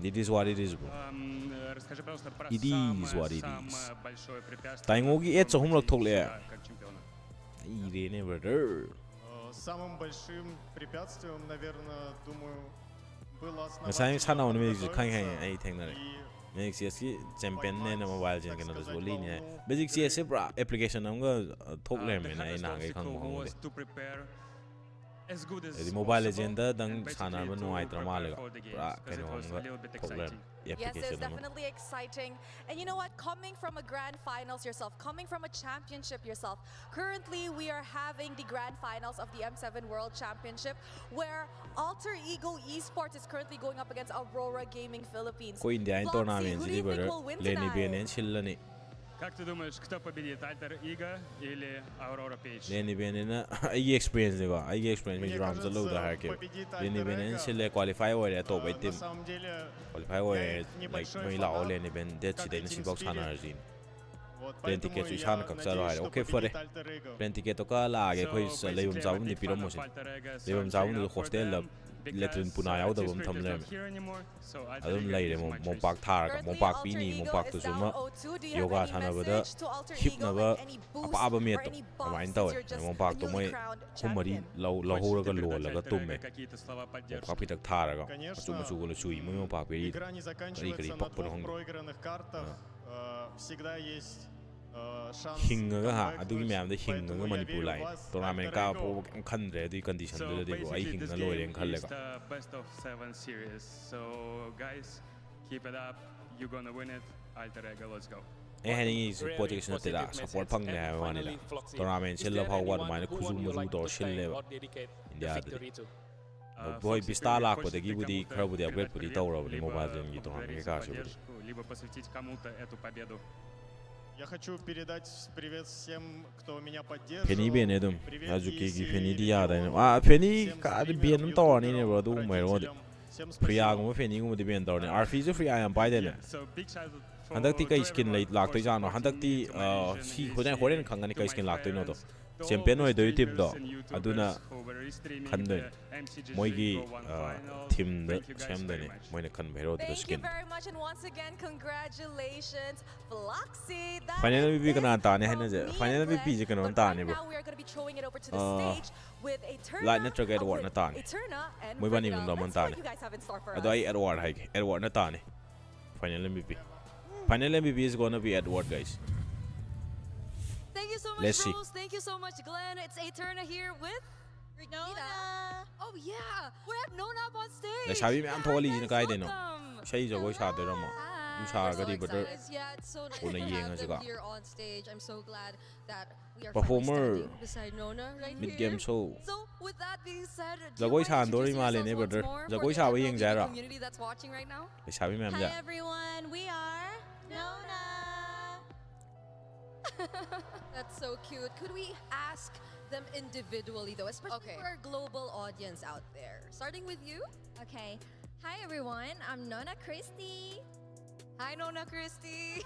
It is what it is, bro. It is what it is. Taingo gi et so hum lok thok le. Ire ne brother. Самым большим препятствием, наверное, думаю, было основание. Sana on me kan ai theng na. Make CS champion ne na mobile gen kana das boli ne basic CS pra application am ga thok le me na ina ga khang mo de the mobile legend dang sana ba nuai tra ma le pra kano am ga thok le Yes, it's definitely exciting. And you know what? Coming from a grand finals yourself, coming from a championship yourself, currently we are having the grand finals of the M7 World Championship, where Alter Ego Esports is currently going up against Aurora Gaming Philippines. Ko India in tournament ji brother leni benen chillani. Как ты думаешь, кто победит, Alter Ego или Aurora PH? Leni benen na ai experience de ba ai experience me rounds lo da har ke leni benen chille qualify ho re to bai team qualify ho like noi la ole leni ben de chi de si box hana jin plane ticket chu chan kak chalo hai okay for plane ticket to ka la ge khoi leibum zawum ni pirom mosin leibum zawum ni hostel la letrin puna yaw da bum tham le adum lai re mo pak thar ka mo pak pi ni mo pak tu zuma yoga thana ba da hip na ba apa ba me to amain taw mo pak to moi humari lo ho ra ga lo la ga tum me pak pi tak thar ga chu mu chu go lo chui mo pak pi kari pak pu hong всегда есть hinga ha adugi myam de hinga ga manipur lai tournament ka po khan re di condition de de ai hinga lo ren khal le ga best of 7 series. So guys, keep it up, you're gonna win it. Alter Ego, let's go. Hani support ke te la support phang ne ha wa ni la tournament chil la phaw wa ma ne khuzu mu do shil le India de boy bista la ko de gi budi khar budi upgrade budi taw ro ni mobile game gi tournament ka shi либо посвятить кому-то эту победу. Я хочу передать привет всем, кто меня поддерживает. Penny be ne dum ajuki gi penny di ya da ne penny ka de be nam taw ni ne bro du mai ro de priya go penny go de ben taw ne rf ju free I am bai de ne handak ti kai skin late lak toi ja no handak ti si horen khang ani kai skin lak toi no to champion oi do tip do aduna khan de moi gi team de cham de ne moi ne khan bhero de skin Thank you very much and once again congratulations Floxy. Final MVP kana ta ne hena je final MVP je kana ta ne bro Now we are going to be throwing it over to the stage with Eterna. Light net get award na ta ne moi bani mun do man ta ne ado ai award hai award na ta ne final MVP is going to be Edward guys. Thank you so much, Let's see. Rose. Thank you so much, Glenn. It's Eterna here with Nona. Oh yeah, we have Nona up on stage. Le sabi me am tholi jin kai de no. Shai jo go sha de ro mo. Du sha ga di but yeah, it's so nice to have them here on stage. I'm so glad that we are performer beside Nona right mid here. game show. So with that being said, Jagoi sha andori ma le ne brother. Jagoi sha ba yeng ja ra. Community that's watching right now. Le sabi me am ja. Hi everyone, we are Nona. That's so cute. Could we ask them individually though, especially for our global audience out there? Starting with you. Okay. Hi everyone, I'm Nona Christy. Hi Nona Christy.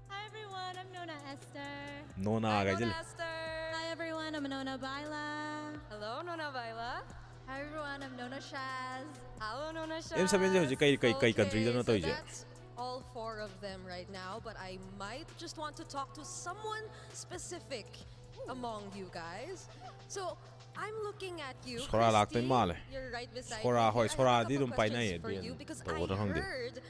Hi everyone, I'm Nona Esther. Nona ga jil. Hi everyone, I'm Nona Baila. Hello Nona Baila. Hi everyone, I'm Nona Shaz. Hello Nona Shaz. Em sabi je kai country da no to je. All four of them right now, but I might just want to talk to someone specific among you guys. So I'm looking at you, Christy. You're right beside me. Sora di dum pai na ye. For you because I heard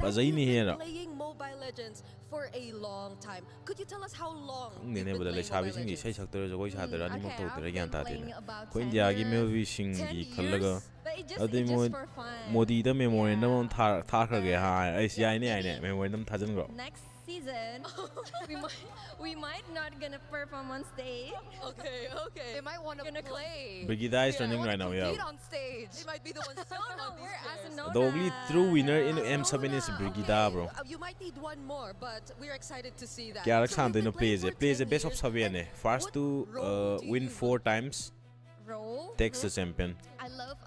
Pazini here. Playing Mobile Legends for a long time. Could you tell us how long you've Nene been but playing le Mobile chabi singi Legends? sai sakter jo goi chader ani mok to tere gyan ta playing dine about ko 10 India gi years. movie singi khallaga But it adi just mo for fun. modi da memorandum tha kha ge ha ai ai ne memorandum tha jan go Next season, we might not gonna perform on stage. Okay. They might want to play. Brigida is running right now, yeah. On stage. They might be the ones selling No, on these we're as a players. The only true winner in M7 is Brigida, bro. You might need one more, but we're excited to see that. Kya So rakhan you've no been playing plays for a best of 10 years, 7 and first what to role do win you 4 times Role? takes the champion. I love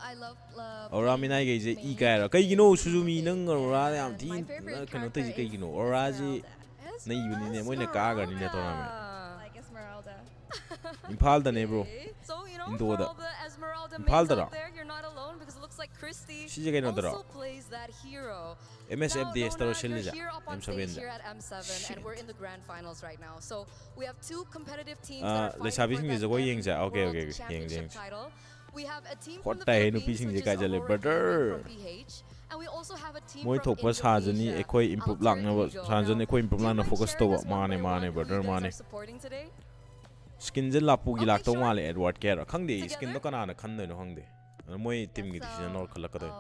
Aura mina ge je I kai ra kai gino Suzumi nang Aura am my team favorite kano character te kai is gino Aura ji Esmeralda. na yuni ne moi na ka ga ni ne tournament Like Esmeralda. Imphal da ne bro So, you know, Indo for da all the Esmeralda Imphal mains da ra out there, you're not alone because it looks like Christy Si jagay no da ra also plays that hero. MSF Now, DS taro Nona, shil you're ja here up on M7 stage ja here at M7, Shit. and we're in the grand finals right now. So we have two competitive teams that are le fighting sabi for sing that je go World yeng ja okay Championship yeng title. We have a team Hot from the tayo no Philippines, pising which je ka is jale, AURORA brother. from PH, and we also have a team moi from thok pa sa jani Indonesia, ekoi improve lak na Alter Ego. sa jani ekoi improve Do you lak na mind focus sharing to us one by one mane who brother you guys mane are supporting today? skin je lapu gi lak to sure. male Edward Care khang de skin Together? to kana na khan de no hang de moi team gi decision or khala ka de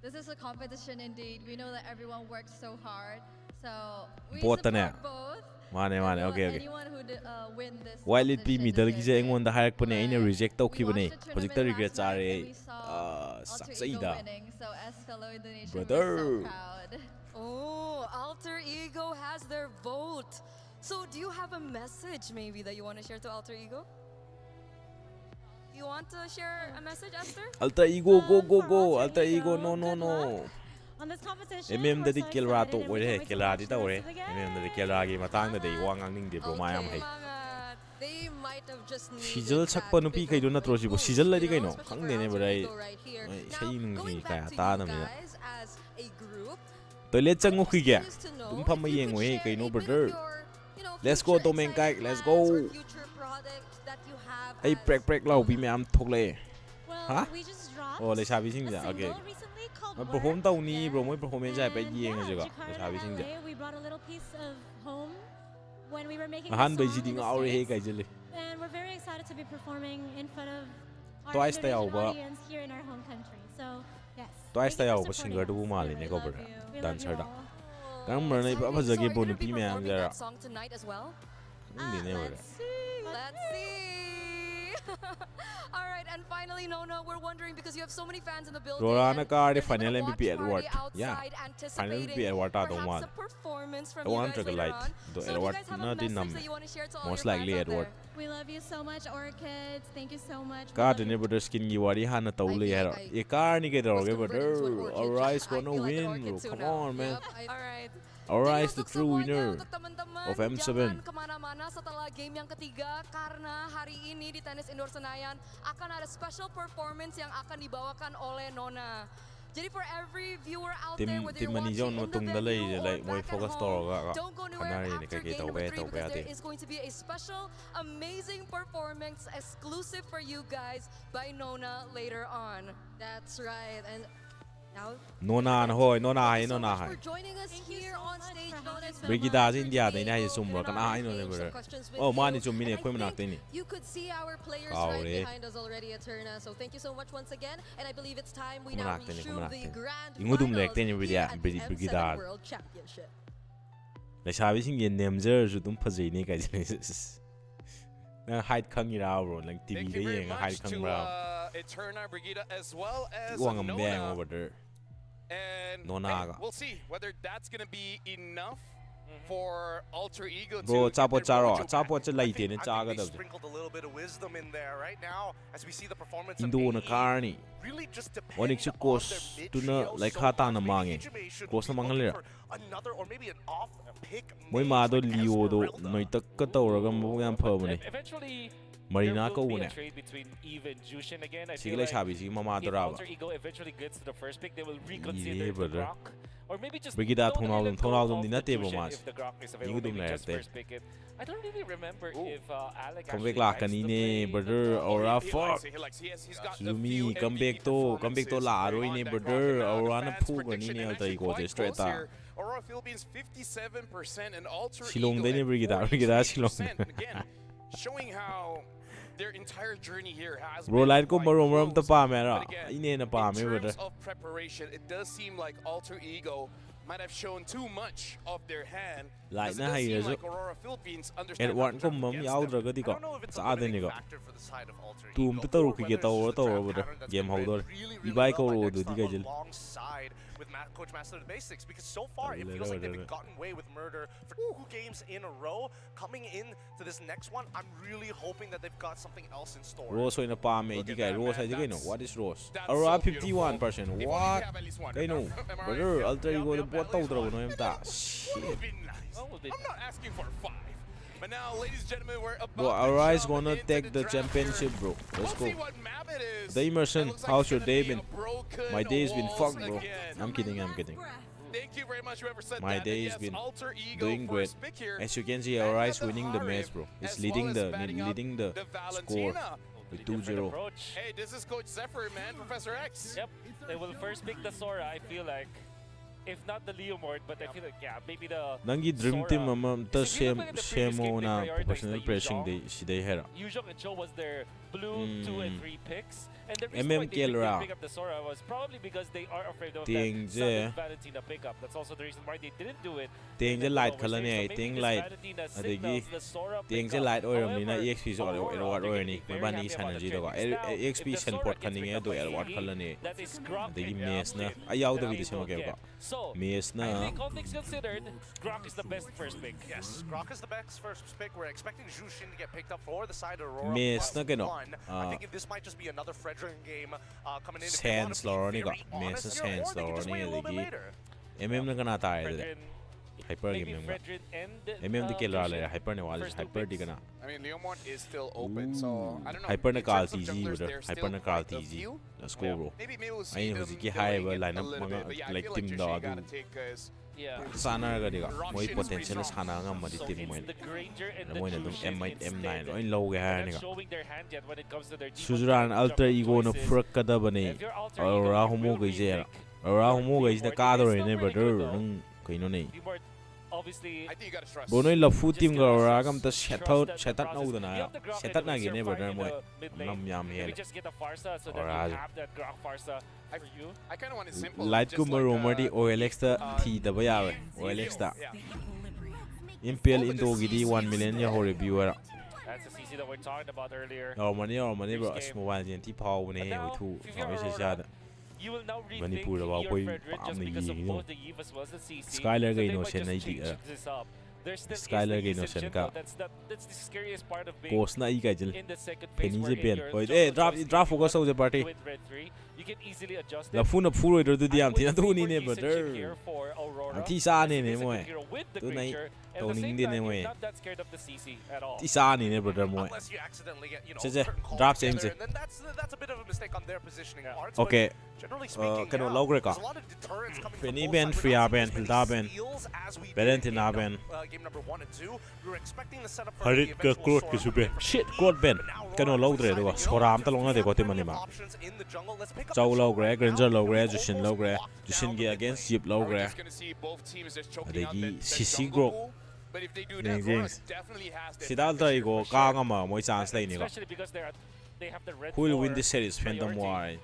This is a competition indeed. We know that everyone works so hard. So we Both support na. both. mane okay Anyone who win this while it be competition middle gi je deserves it. engon da hayak pane aina But reject to we ki bane watched the hojik ta tournament regret last night are and we saw Alter Ego saida winning. So as fellow Indonesian, Brother. we're so proud. Oh, Alter Ego has their vote. So do you have a message maybe that you want to share to Alter Ego? You want to share a message, Esther? Alter Ego go Alter Ego no On this competition, MM we're da so dik kelra to excited and ore we he can't wait to kelra watch di the ta ore rest of the MM da game. kelra gi matang da dei wa ngang ning de bro mayam hai Mangat. They might have just needed Sijal that sakpa nupi kai do na bigger tro ji bo boost, sijal la di you kai know, no especially khang for de ne Alter brai Ego right here. Now, sai nung going gi back ka to ta you na me guys as a group, toilet changu khi ge curious to know tum pham if you yeng could we share kai a no bit of brother your, you know, Let's go future to main exciting guy, let's plans or go. future products that you have ai as prek lau bi me am thok le Well, Huh? we just dropped oh le sabi sing a ja single okay recently called ma Work. perform tau ni bro moi performance ai pe And yeng yeah, je ga Jakarta le sabi and sing ja LA, we brought a little piece of home when we were making han the bai song ji in ding the aure he States. kai jele And we're very excited to be performing in front of our Twice tayo Indonesian ba? audience here in our home country. So, yes. Twice thank you tayo for ba supporting singer du us. mali ne We ko love bro you. We love dancer you da all. kan mar nai pa exciting. jage So are you bo gonna ni be pi me am performing jara that song tonight as well? ndi ne bro Let's see. Let's see. All right, and finally, Nona, we're wondering because you have so many fans in the building. Rorana and car there's been final a MVP watch Edward. party Yeah. outside Final anticipating MVP Edward ta do perhaps mal. a performance from The you one guys trick later light. on. The So do you Edward guys have a not in message that you want to share to all most your likely fans out Edward. there? We love you so much, Orchids. Thank you so much. We God love ne you. brother skin gi wari hana tau le feel yaro like ye car ni ke was doroge converted into an brother orchid. alright I gonna feel like an win orchid bro too come now. on man All right. alright Jadi is the untuk true semuanya, winner untuk teman-teman, of M7. jangan kemana-mana setelah game yang ketiga karena hari ini di tenis indoor Senayan akan ada special performance yang akan dibawakan oleh Nona. Jadi for every viewer out there, whether you're watching in the venue or back at home, don't go nowhere after game number 3 because there is going to be a special, amazing performance exclusive for you guys by Nona later on. That's right. And now, Nona na hoy Nona hai thank you so Nona much hai for joining us Thank you here so on much stage. for Nona having is us. Brigida Alter India da Ego, ina hi sum given bro our kan ai no ne stage, bro some questions with oh you. mani chum mini And I koi manak think ni you could see our players Wow, right re. behind us already, Eterna. So thank you so much once again. And I believe it's time we now Kumanak tini, resume kumanak the tini. grand Ingudum finals lek tini here Brigida- at the Brigida. M7 World Championship. le sabi sing ye nemjer ju dum phajai ni kai jele na height khang ira bro like tv Thank de you very ye height much khang to bro Eterna, Brigida, as well as go ngam bang Nona. over there And Nona hey, ga. we'll see whether that's going to be enough for Alter Ego bro to chapo get their charo mojo back. chapo cha lai I te think, ne I cha think ga they da sprinkled a little bit of wisdom in there right now as we see the performance of indo na AE car ni really just Onyx depend on course their to na mid-trio like so khata much. na Maybe mange. HMA should Course be na mangal looking le. for another or maybe an off-pick moi mage ma do like lio do Esmeralda. noi tak ka taw ra ga mo yam pha bane Eventually, Marina ko une. Sige sabi sige mama doraba. Ye brother. Or maybe just Brigida thonaldum di nate bo mas. Ni dum na ate. I don't really remember if Alec Come back la kanine brother Aura fuck. Lumi come back to la roi ne brother Aura na phu gani ne alta ego je straight ta. Aurora Philippines 57% and Alter Shillong Ego de ne Brigida Shillong. Again, showing how their entire journey here has bro light ko marom ta pa me ra. But Ine na pa me in brother. terms of preparation, it does seem like Alter Ego might have shown too much of their hand. Like It na does hay seem zo. like Aurora Philippines understand Edward ko how to mam against yaw them. dra ga di ko. Sa ade ni ko. Factor for the side of Alter Tum Ego, to taru or ki whether ke it's just a to draft brother. pattern that's Game been holder. read really Ibai ko well by ro Next du di Level ga jil. alongside with Coach Master of the Basics, because so far it feels like they've gotten away with murder for 2 games in a row. Coming in to this next one, I'm really hoping that they've got something else in store. Rose in a palm, di guy. Rose, I know. What is Rose? Aura 51%. What? I know. Brother, Alter Ego the bot out no em ta. Shit. I'm not asking for 5. But now, ladies and gentlemen, we're about Bro, Aura is gonna take the championship, bro. Let's go. The immersion, how's your day been? My day's been fucked, bro. I'm kidding. Thank you very much, whoever said My that. day has Yes, been Alter Ego doing great. first pick here. As you can see, Aura is winning the match, bro. It's leading the score with 2-0. Hey, this is Coach Zephyr, man. Professor X. Yep, they will first pick the Sora, I feel like. If not the Leomord, but I feel like, yeah, maybe the Nangi dream team amam ta shemo na professional pressing day si day hera. Yuzhong and Cho was their blue 2 and 3 picks. And the reason MM why they didn't Kelra. pick up the Sora was probably because they are afraid of Ting that je. sudden Valentina pickup. That's also the reason why they didn't do it. Ting je light color ni ai So ting maybe light. this Valentina Adagi signals the Sora ting je pickup. light oiram ni na However, EXP so Aurora, Edward they're oir gonna ni be very mabani happy about synergy the do ka trade. Now, if EXP the send Sora port gets kaning picked up do by Edward AE, color ni. that is Grok Adagi and mes na Grok ayaw da that video we sa will mga get. ka. So, Mes I na. think all things considered, Grok is the best first pick. Yes, Grok is the best first pick. We're expecting Jushin to get picked up for the side of Aurora. Mes na gano. I think this might just be another Frederick game coming in. Sands laro ni ka. Mes na sands laro ni adagi. MM na kana tayo de. Hyper game yung MM di killer ala hyper ne wala hyper di kana. I mean, Leomord is still open, so I don't know. Hyper na In call terms of TG junglers, brother. there's Hyper still na call quite a TG. few. Let's go bro. Maybe we'll see Ayun them huziki high going it line a up little bit, but yeah, I like feel team Jushin da gotta adu. take his Yeah. Sana ga diga. Moi Rock potential Shin sana nga madi So team it's mo. the Granger and Na the mo na dum Jushin M8 M9 instead. oin low ga They're ni not ka. showing their hand yet when it comes to their defense Suzuran alter ego na choices. furk kada bani. If you're Alter Aura Ego, you humo will ga jera. retake Aura your humo ga is na Leomord. ka It's do still ne really brother good, though. nang kaino nei. Leomord, obviously, I think you gotta trust. Bonoy la fu team just ga gotta Aura trust- kam ta trust shetat that shetat na process. udana You ya. have the Grok Shetat na anyways, gine you're brother fine mo. in the mid lane. Nam yam Maybe hele. just get a Farsa so that Alright. you have that Grok Farsa for you. I kind of want it simple. Light just ko like, maromer di OLX ta thi da ba yawe. OLX ta. Impel into gidi 1 million ya ho reviewer. That's the CC that we're talking about earlier. Money bro as mobile gen ti paw ne he thu. Awe se jada. You will now rethink Manipur da ba your koi Frederick just paam na because of yi both the Eve as well as the CC. Skylar So ga they ino might sen just na change idi. this up. There still is Skylar the ga Eve ino sen Shin, ka. though. That's the scariest part of being Post na i ka jil. in the second phase Penny je wherein pen. your Oi jungle drop choice drop is focus ho je party. with red 3. You can easily adjust La it. fu na fu ro do di I am ti na would tu favor ni ne decent brother. shit here for Aurora. Ang ti sa ni As it ne is a mo good eh. hero with the Tu nai creature, and to at the ning same din ne time, mo you're eh. not that scared of the CC at all. Ti sa ni ne brother mo. Unless you accidentally get, you know, Che, certain calls drop together, same and then that's a bit of a mistake on their positioning parts. Okay. But generally speaking, Kano yeah, logre ka. there's a lot of deterrents coming from Penny both ben, sides. We're Freya not ben, seeing as Hilda many ben. steals as we did in Valentina game ben. game number 1 and 2. We were expecting the setup for Harit the ka eventual klot ki Sora sube. Shit klot ben. Kano logre do. Sora am ta long na de ko te mani ma. options in the jungle. Let's pick up Zhou the logre, jungle Granger now. logre, We've Jushin almost logre. locked Jushin down ge the against lane. Yip logre. We're just gonna see both teams just choking out Adagi the CC jungle group. pool. But if they do Ning that, Aurora Jings. definitely has the Si dal advantage ta here go for ka sure. nga ma mo chance lay ni ko. Especially because they have the red Who will win 4 this series? Phantom priority. War.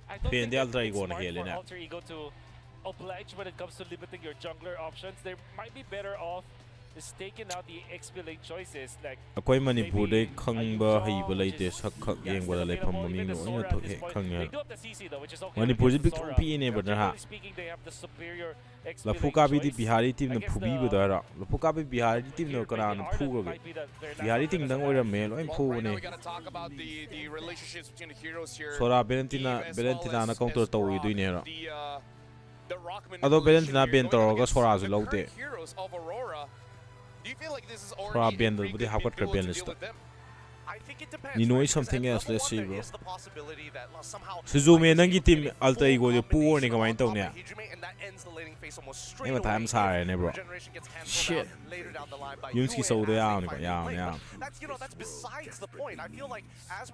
I don't Pin think the that Alter it's Ego na smart hele for na. Alter Ego to oblige when it comes to limiting your jungler options. They might be better off just taking out the XP lane choices like Akwai Manipur dai khangba haiba leite sak khak yeng wala lai pham mami no ina to he khang they ya. do have the CC though, which is okay. Manipur ji against big the Sora. pi ne brother ha. Generally speaking, they have the superior XP La lane Fuka bi di choice. Bihari team na Against phubi the- bu da ra. La Fuka bi Bihari team no here, kara maybe na Arden phu go might be their last Bihari one team as dang well. ora me lo im Well, phu right now ne. we gotta talk about the relationships between the heroes here. Sora Valentina Eve as Valentina well na as counter to Brock. du ne ra. The Rock Ado manipulation Valentina here ben going up to ga against Sora the zu lo current te. heroes of Aurora. Do you feel like this is Sora already ben a do pretty budi good hakot duo ka ben to list. deal with them? You know something else, let's see, bro. Suzume nangi team alter ego de poor ni kamay tong niya. Ay matayam sa ne bro. Shit. Yung ski so de yaw ni ko yaw.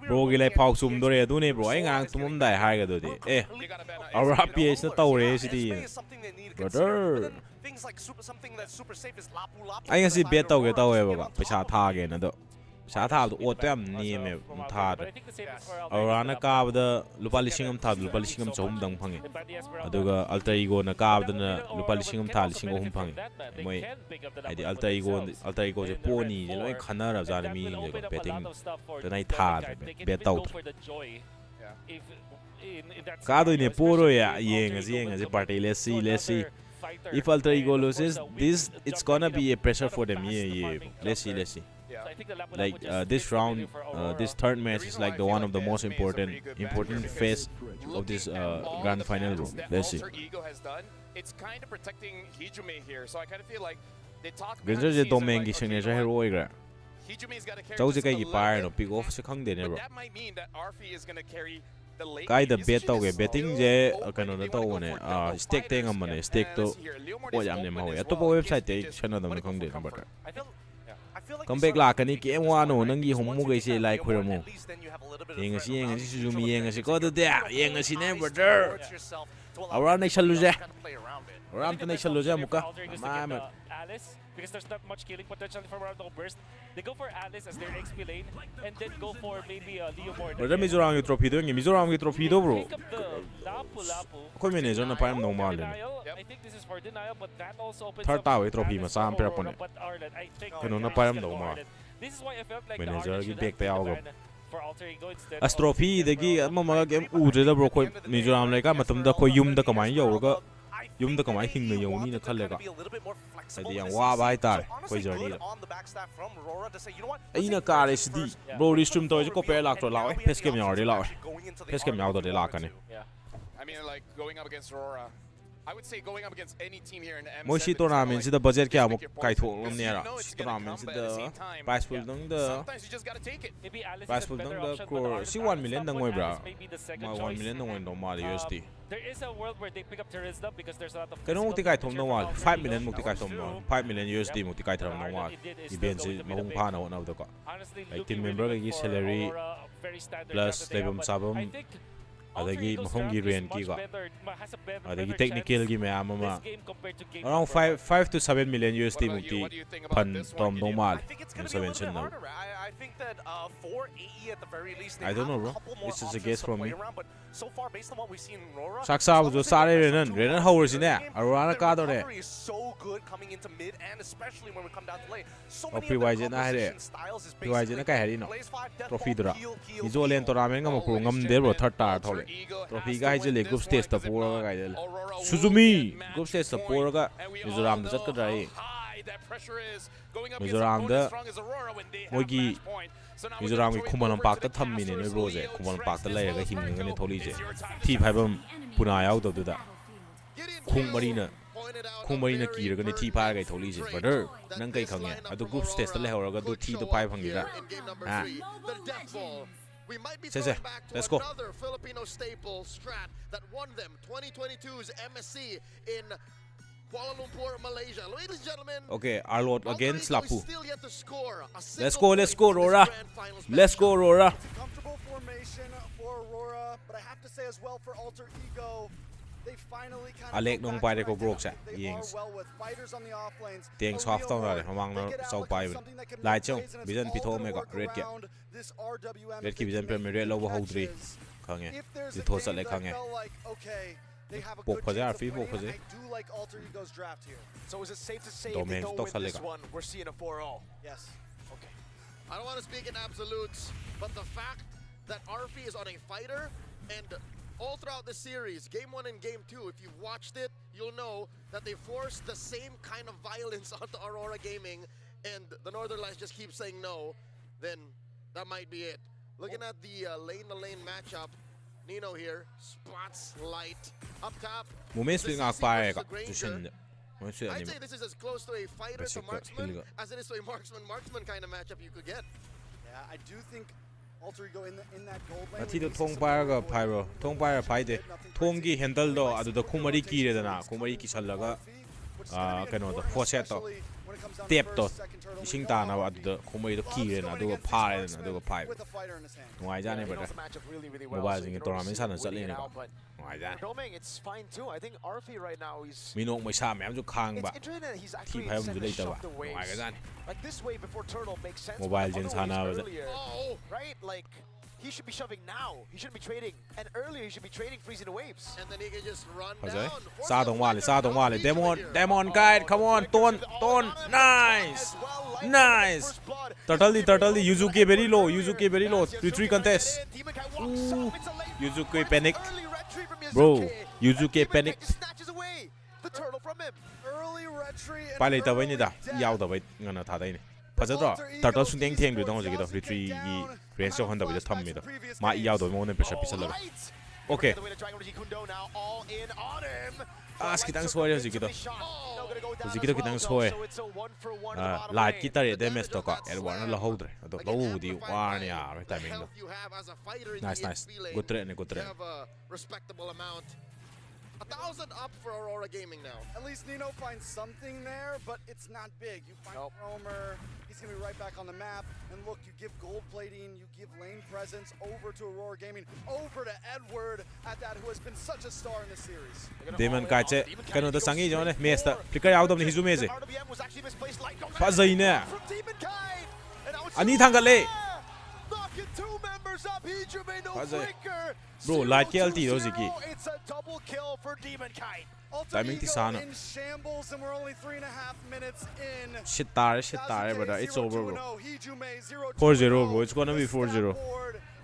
Bro gilay pauk sum dore du ne bro. Ay ngang tumum dai hai ga do di. Aurora PH na tawre si di. Brother. Ay nga si bet tau ge tau e ba. Paisa tha ge na do. Sa tha do ot yam ni me tha de. Aurora na ka ba lupa lishing tha lupa lishing chom dang phangi. Aduga alter ego na ka ba na lupa lishing tha lishing ohum phangi. Moi ai di alter ego je poni je loi khana ra ja mi je ko betting de nai tha bet tau. Ka do ne poro ya yeng as party let's see. If alter ego loses this, it's gonna be a pressure for them. Yeah. Let's see. Like this round, this third match is like the one of the most important phase of this grand final room. Let's see. It's kind of protecting Hijume here, so I kind of feel like they talk. Genzo je domain ki signature hero igra. Chau kai ki par no pick off se khang de ne bro. That might mean that Arfi is going to carry the late. Kai the bet tau ge betting je kano na tau ne stake te ngam ne stake to o yam ne ma ho ya to website te channel dam khang de number. Come back la kani game one no nangi homu gai se like khuramu. Yeng si Suzumi yeng si ko de yeng si ne brother. Around ne chalu je. Around ne chalu je muka. Ma because there's not much killing potential from around the burst. They go for Alice as their XP lane and then go for maybe Leo more. Brother Mizoram ki trophy do ngi Mizoram ki trophy do bro. Ko manager na pa am no mal. I think this is for denial, but that also opens up. Third trophy ma sam per pone. Kano na pa am no mal. This is why I felt like manager ki back te aw for alter ego instead. As trophy degi ma game udre da bro ko Mizoram lai ka matam da ko yum da kamai yo ga yum da kamai hing na yo ni na khale ga. Adi yang wa bai tar koi journey la. Ai na car SD bro restream to ko pe lak to law face cam yaw de law. Face cam yaw de la ka ne. I mean like going up against Aurora. I would say going up against any team here in the M7. Moi si tournament si the budget kya mo kai tho lom ne ra. Tournament si the prize pool dang the prize pool dang the crore si 1 million dang ngoi bra. Ma 1 million dang ngoi no mal USD. There is a world where they pick up Terizla because there's a lot of. Kano mukti kai thom no wal 5 million mukti kai thom no 5 million USD mukti kai thom no wal. Event si mahung pa na na ko. Like team member ki salary plus lebam sabam adagi mahongi ren ki ga adagi technical gi me ama around 5 to 7 million USD mukti pan tom normal intervention now. I think that for AE at the very least, I don't know, bro. This is a guess from me. But so far, based on what we've seen in Aurora, Saksa jo sare Renan hovers in there. Aurora ka do re. Is so good coming into mid and especially when we come down to late. So many PYJ na hare. PYJ na kai hari no. Trophy dura. Izo len tournament ngam ko ngam de bro third tar thole. Trophy ga hi le group stage ta pura ga del. Suzumi group stage ta pura ga Mizoram da chat ka dai. Mizoram da mogi Mizoram ki Khuman Park ta tham mine noi bro je Khuman Park ta lai ga him ngani tholi je thi phaibam puna yaw do da khung marina ki ra ga ni thi pha ga tholi je brother nang kai khang ya adu group stage ta le hawra ga do thi to phai phangi da ha We might be going back to let's go. Another Filipino staple strat that won them 2022's MSC in Kuala Lumpur, Malaysia. Ladies and gentlemen, okay, our Lord against Lapu. Let's go, Aurora. Let's go, Aurora. Comfortable formation for Aurora, but I have to say as well for Alter Ego, they finally kind of Alek nong pai de ko grok sa yengs. Tieng soft tong ra hamang no sau pai lai chong vision pitho me ga red ke red ki vision premier red lo ho dri khange di tho sa le khange pok pha ja fi pok pha je so is it safe to say they go with this one we're seeing a 4-0? Yes. Okay. I don't want to speak in absolutes, but the fact that Arfi is on a fighter and all throughout the series, Game 1 and Game 2, if you've watched it, you'll know that they forced the same kind of violence onto Aurora Gaming, and the Northern Lights just keep saying no, then that might be it. Looking at the lane-to-lane matchup, Nino here, spots light, up top. I'd say this is as close to a fighter to marksman as it is to a marksman kind of matchup you could get. Yeah, I do think Alter Ego in that gold lane. Mati do thong paraga pyro. Thong para paide. Thong gi handle do adu da khumari ki re dana. Khumari ki sallaga kano da faucet to. Tap to. Ising ta na adu da khumari do ki re na adu pha re na adu pha. Ngai ja ne bada. Mobile jing tournament sana chat le ne ko. Ngai ja. It's fine too. I think Arfi right now is Minok mai sa myam ju khang ba. interesting that he's Thi actually phai mu le ta ba. Ngai ga ja ne. like this way before turtle makes sense. Mobile jing sana ba. Right? Like he should be shoving now. He shouldn't be trading. And earlier he should be trading freezing the waves. And then he can just run Okay. down. Sa dong wale. Demon guide. Come on, Ton. Nice. Nice. Turtle the Yuzuki very low. Retreat contest. Ooh. Yuzuki panic. Bro, Yuzuki panic. Snatches away the turtle from him. Early retreat. Palei ta bai ni da. Yao da bai ngana tha dai ni. Phajadro. Turtle sun teng du dong ji da retreat gi range hon da bai tham mi da. Ma yao do mo ne pressure pisal la. Okay. Kitang soy ji da. Ji da kitang soy. Light ki tare damage to ka. El one la hold. Do low di one ya timing do. Nice. Good trade. Respectable amount. 1,000 up for Aurora Gaming now. At least Nino finds something there, but it's not big. You find Roamer, he's going to be right back on the map. And look, you give gold plating, you give lane presence over to Aurora Gaming, over to Edward at that, who has been such a star in the series. Demon Kaiche, kano da sangi jone, Mesta. Flicker out of the Hizumeze. Pazaine. Ani Tangale. Bro, light KLT Rosiki. It's a double kill for Demon Kite. Timing Tisana. In shambles, and we're only 3.5 minutes in. Shit tare, brother. It's over, bro. 4-0, bro. It's gonna be 4-0.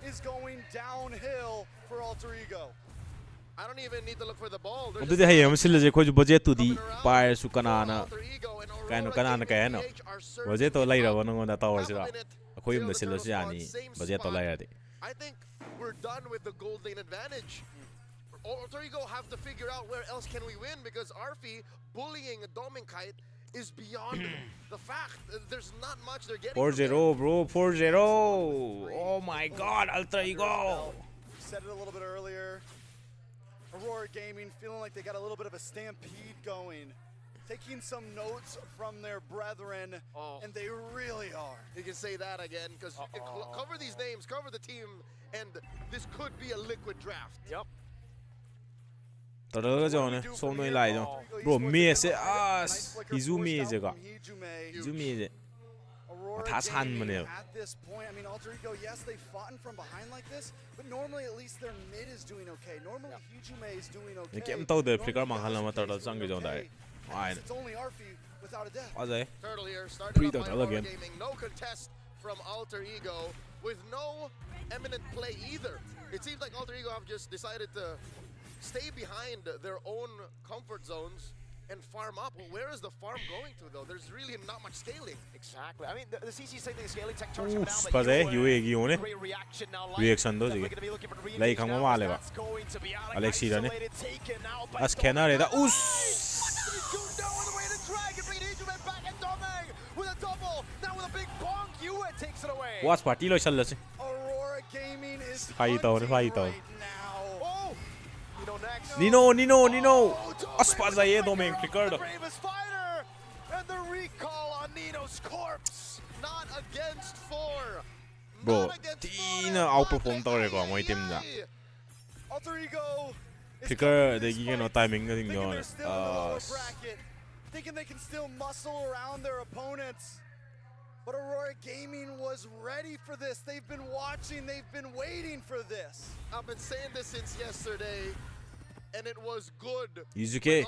Is going downhill for Alter Ego. I don't even need to look for the ball. Odu de hayam silje ko budget to di pair su kanana. Kanana kayano. Budget to lai ra wono da tower sira. Akoi um da silo yani budget to lai ra de. I think we're done with the gold lane advantage. Alter Ego have to figure out where else can we win, because Arfi bullying a Dominkite is beyond the fact. There's not much they're getting. 4-0, bro. 4-0. Oh my God, Alter Ego. Said it a little bit earlier. Aurora Gaming feeling like they got a little bit of a stampede going. Taking some notes from their brethren, and they really are. You can say that again, because cover these names, cover the team, and this could be a liquid draft. Yep. Bro, me say Izumi is a Izumi. At this point, I mean, Alter Ego, yes, they've fought from behind like this, but normally at least their mid is doing okay. Normally Hijume is doing okay. It's only Arfi without a death. Turtle here, starting up by again. Gaming. No contest from Alter Ego, with no eminent play either. It seems like Alter Ego have just decided to stay behind their own comfort zones and farm up. Well, where is the farm going to, though? There's really not much scaling. Exactly. I mean, the CC saying the scaling tech charge him down, but great reaction now. Reaction does it. Like I'm going Alexi done it. As Kenare da What's party lo challase. Aurora Gaming is fight out. Nino. Aspaza ye domain Ricardo. And the recall on Nino's corpse. Not against 4. Bro, Tina outperform tore ko mo team na. Alter Ego. Picker the no timing thing going. Thinking they can still muscle around their opponents. But Aurora Gaming was ready for this. They've been watching, they've been waiting for this. I've been saying this since yesterday, and it was good. Yuzuki.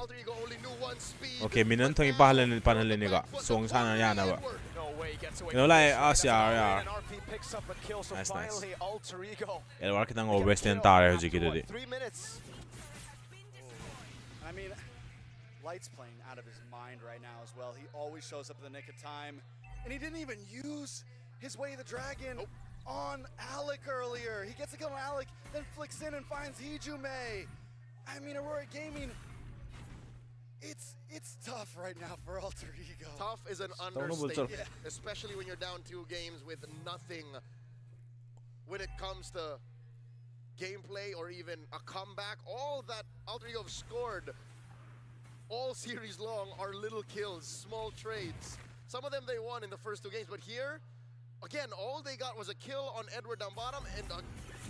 Okay, minan tong ipahalan panhalan ni ka. Song sana yana ba. You know like yeah. Nice. El war kitang overwest entire Yuzuki today. 3 minutes. I mean, Light's playing out of his mind right now as well. He always shows up in the nick of time. And he didn't even use his Way of the Dragon on Alec earlier. He gets a kill on Alec, then flicks in and finds Hijume. I mean, Aurora Gaming, it's It's tough right now for Alter Ego. Tough is an understatement, especially when you're down 2 games with nothing when it comes to gameplay or even a comeback. All that Alter Ego have scored all series long are little kills, small trades. Some of them they won in the first 2 games, but here, again, all they got was a kill on Edward down bottom and a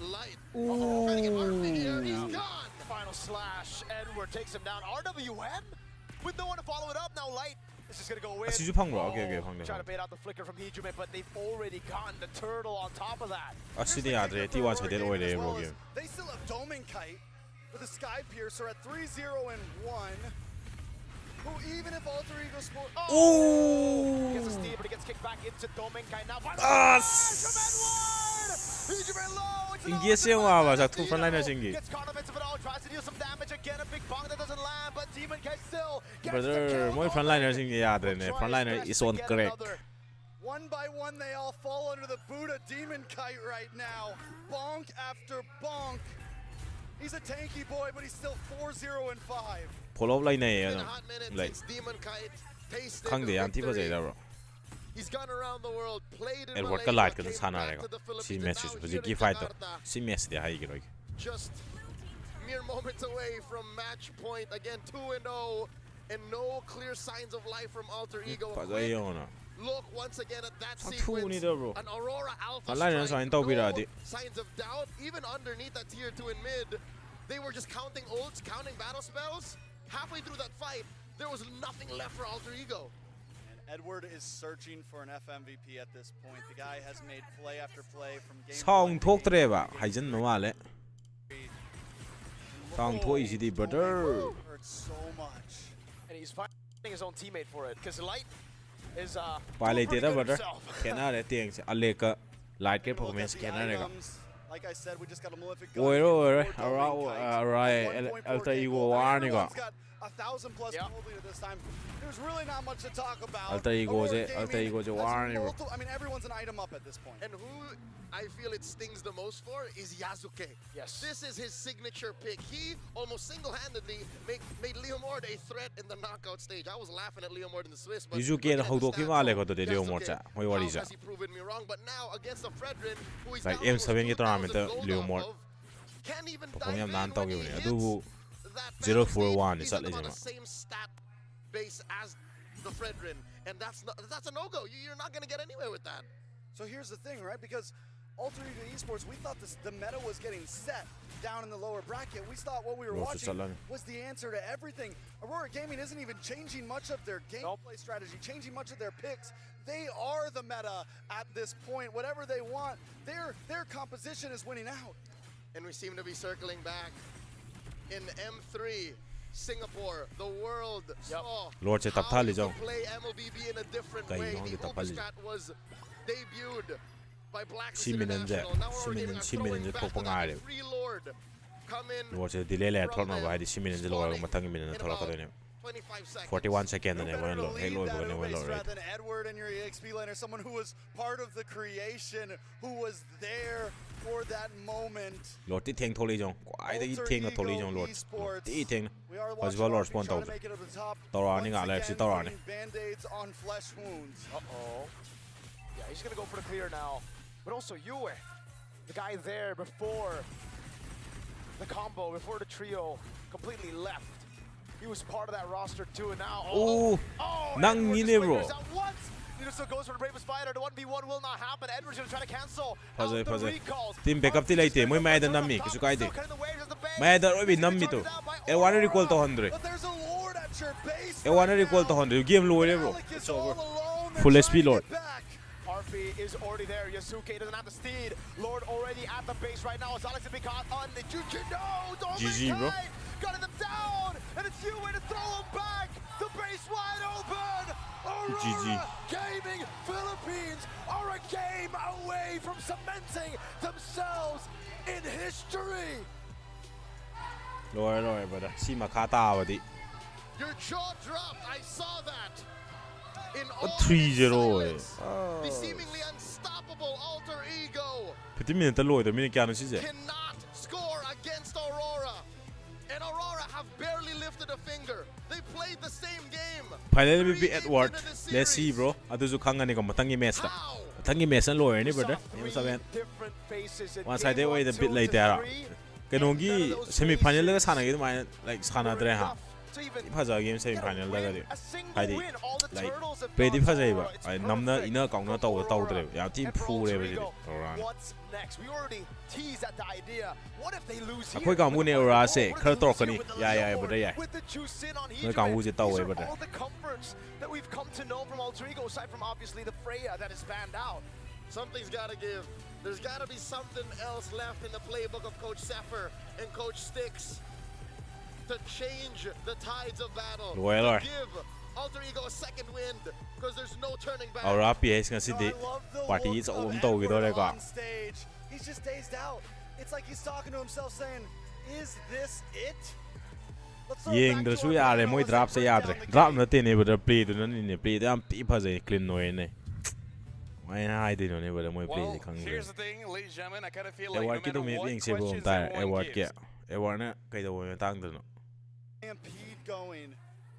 light. Trying to get Arfy here, he's gone! Final slash, Edward takes him down. RWM with no one to follow it up. Now Light is just gonna go in. Trying to bait out the flicker from Hijume, but they've already gotten the turtle on top of that. They still have Doming Kite with a Sky Piercer at 3-0-1. Who, even if Alter Ego score, Gets a steal, but he gets kicked back into Doming Kite now. From Edward! Gets caught up into it all, tries to deal some damage again. A big bong that doesn't land, but Demon Kite still gets the kill. Frontliner is on correct. One by one, they all fall under the boot of Demon Kite right now. Bonk after bonk. He's a tanky boy, but he's still 4-0-5. Pull up line này like khang để anti bao giờ đâu. Edward cái light cái thằng nào đấy có. Si match bây giờ key fight đó. Si match để hay cái rồi. Just mere moments away from match point again, 2-0, and no clear signs of life from Alter Ego. Look once again at that sequence. An Aurora Alpha strike, no signs of doubt. Even underneath that tier 2 in mid, they were just counting ults, counting battle spells. Halfway through that fight, there was nothing left for Alter Ego. And Edward is searching for an FMVP at this point. The guy has made play after play from game. Song talk tre ba, hay dân mà mà lẽ. Song talk easy đi brother. Hurt so much. And he's fighting his own teammate for it, because Light is violated brother. Kena để tiếng Aleka light cái performance kena này. Like I said, we just got a Malefic gun. Alter Ego warning go. 1,000+ gold lead this time. There's really not much to talk about. Alter Ego warning. I mean, everyone's an item up at this point. And who I feel it stings the most for is Yasuke. Yes. This is his signature pick. He almost single-handedly made Leomord a threat in the knockout stage. I was laughing at Leomord in the Swiss, but Yasuke how do ki male ko to Leomord cha. Hoy wali has he proven me wrong? But now against the Fredrin, who is like M7 cái tournament Leomord. Can't even dive nan tao cái này. Du 0-4-1 is at the same stat base as the Fredrin, and that's a no-go. You're not gonna get anywhere with that. So here's the thing, right? Because Alter Ego Esports, we thought the meta was getting set down in the lower bracket. We thought what we were watching was the answer to everything. Aurora Gaming isn't even changing much of their gameplay strategy, changing much of their picks. They are the meta at this point. Whatever they want, their composition is winning out. And we seem to be circling back in M3. Singapore, the world saw Lord se tap thali jong. Play MLBB in a different way. The Overstrat was debuted by Black International. Now we're getting a throwing back to that free Lord. Come in. Lord se delay le thorn ma ba di simin je lord matang min na thora ka ne. 41 seconds and then Lord. Hey Lord, rather than Edward and your EXP laner, someone who was part of the creation, who was there for that moment. Lord ti theng tholi jong. Kwai de theng na tholi jong Lord. Ti theng. Was well Lord spawn tau. Tawra ni nga Alex tawra ni. Band-aids on flesh wounds. Yeah, he's gonna go for the clear now. But also Yue, the guy there before the combo, before the trio completely left. He was part of that roster too, and now nang ni bro. Still goes for the Brave Spider. The 1v1 will not happen. Edward's gonna try to cancel. Team backup ti laite moi mai da nammi kisu kai de. Mai da oi bi nammi to. E wanna recall to 100. E wanna recall to 100. Game low bro. It's over. Full SP Lord. Arfy is already there. Yasuke doesn't have the steed. Lord already at the base right now. It's Alex to be caught on the Juju. No! GG, bro. Gunning them down! And it's Yue to throw him back! The base wide open! Aurora GG. Gaming Philippines are a game away from cementing themselves in history! Lord, brother. Si makata wadi. Your jaw dropped. I saw that. In 3-0 the seemingly unstoppable Alter Ego cannot score against Aurora. And Aurora have barely lifted a finger. They played the same game. final MVP Edward. Let's see, bro. Adusu khangani ko matangi match ta. Matangi match an lawyer ni brother. Em saben. One side way the bit late there. Kenongi semi final la sana gi mai like sana dre ha. Phaja game semi final la ga. Haidi like play di phaja ba. Ai namna ina kaungna taw dre. Ya team phu re ba ji. Next, we already teased at the idea. What if they lose here? Akoi kamu ne ora se khar tor kani. Ya brother ya. With the juice in on Noi kamu je taw brother. All the comforts that we've come to know from Alter Ego, aside from obviously the Freya that is banned out. Something's got to give. There's got to be something else left in the playbook of Coach Zephyr and Coach Styx to change the tides of battle. Well, give Alter Ego a second wind, because there's no turning back. Aura PS nga sidi party is to gido le ka. He's just dazed out. It's like he's talking to himself saying, "Is this it?" Yeng der su ya le moi drop se ya dre. Drop na te ne bro play do na ni play da am pi phaje clean no ne. Why na I did no ne bro moi play khang. Here's the thing, ladies and gentlemen, I kind of feel like no matter what questions Edward ke. Edward na kai da wo tang de no. Stampede going.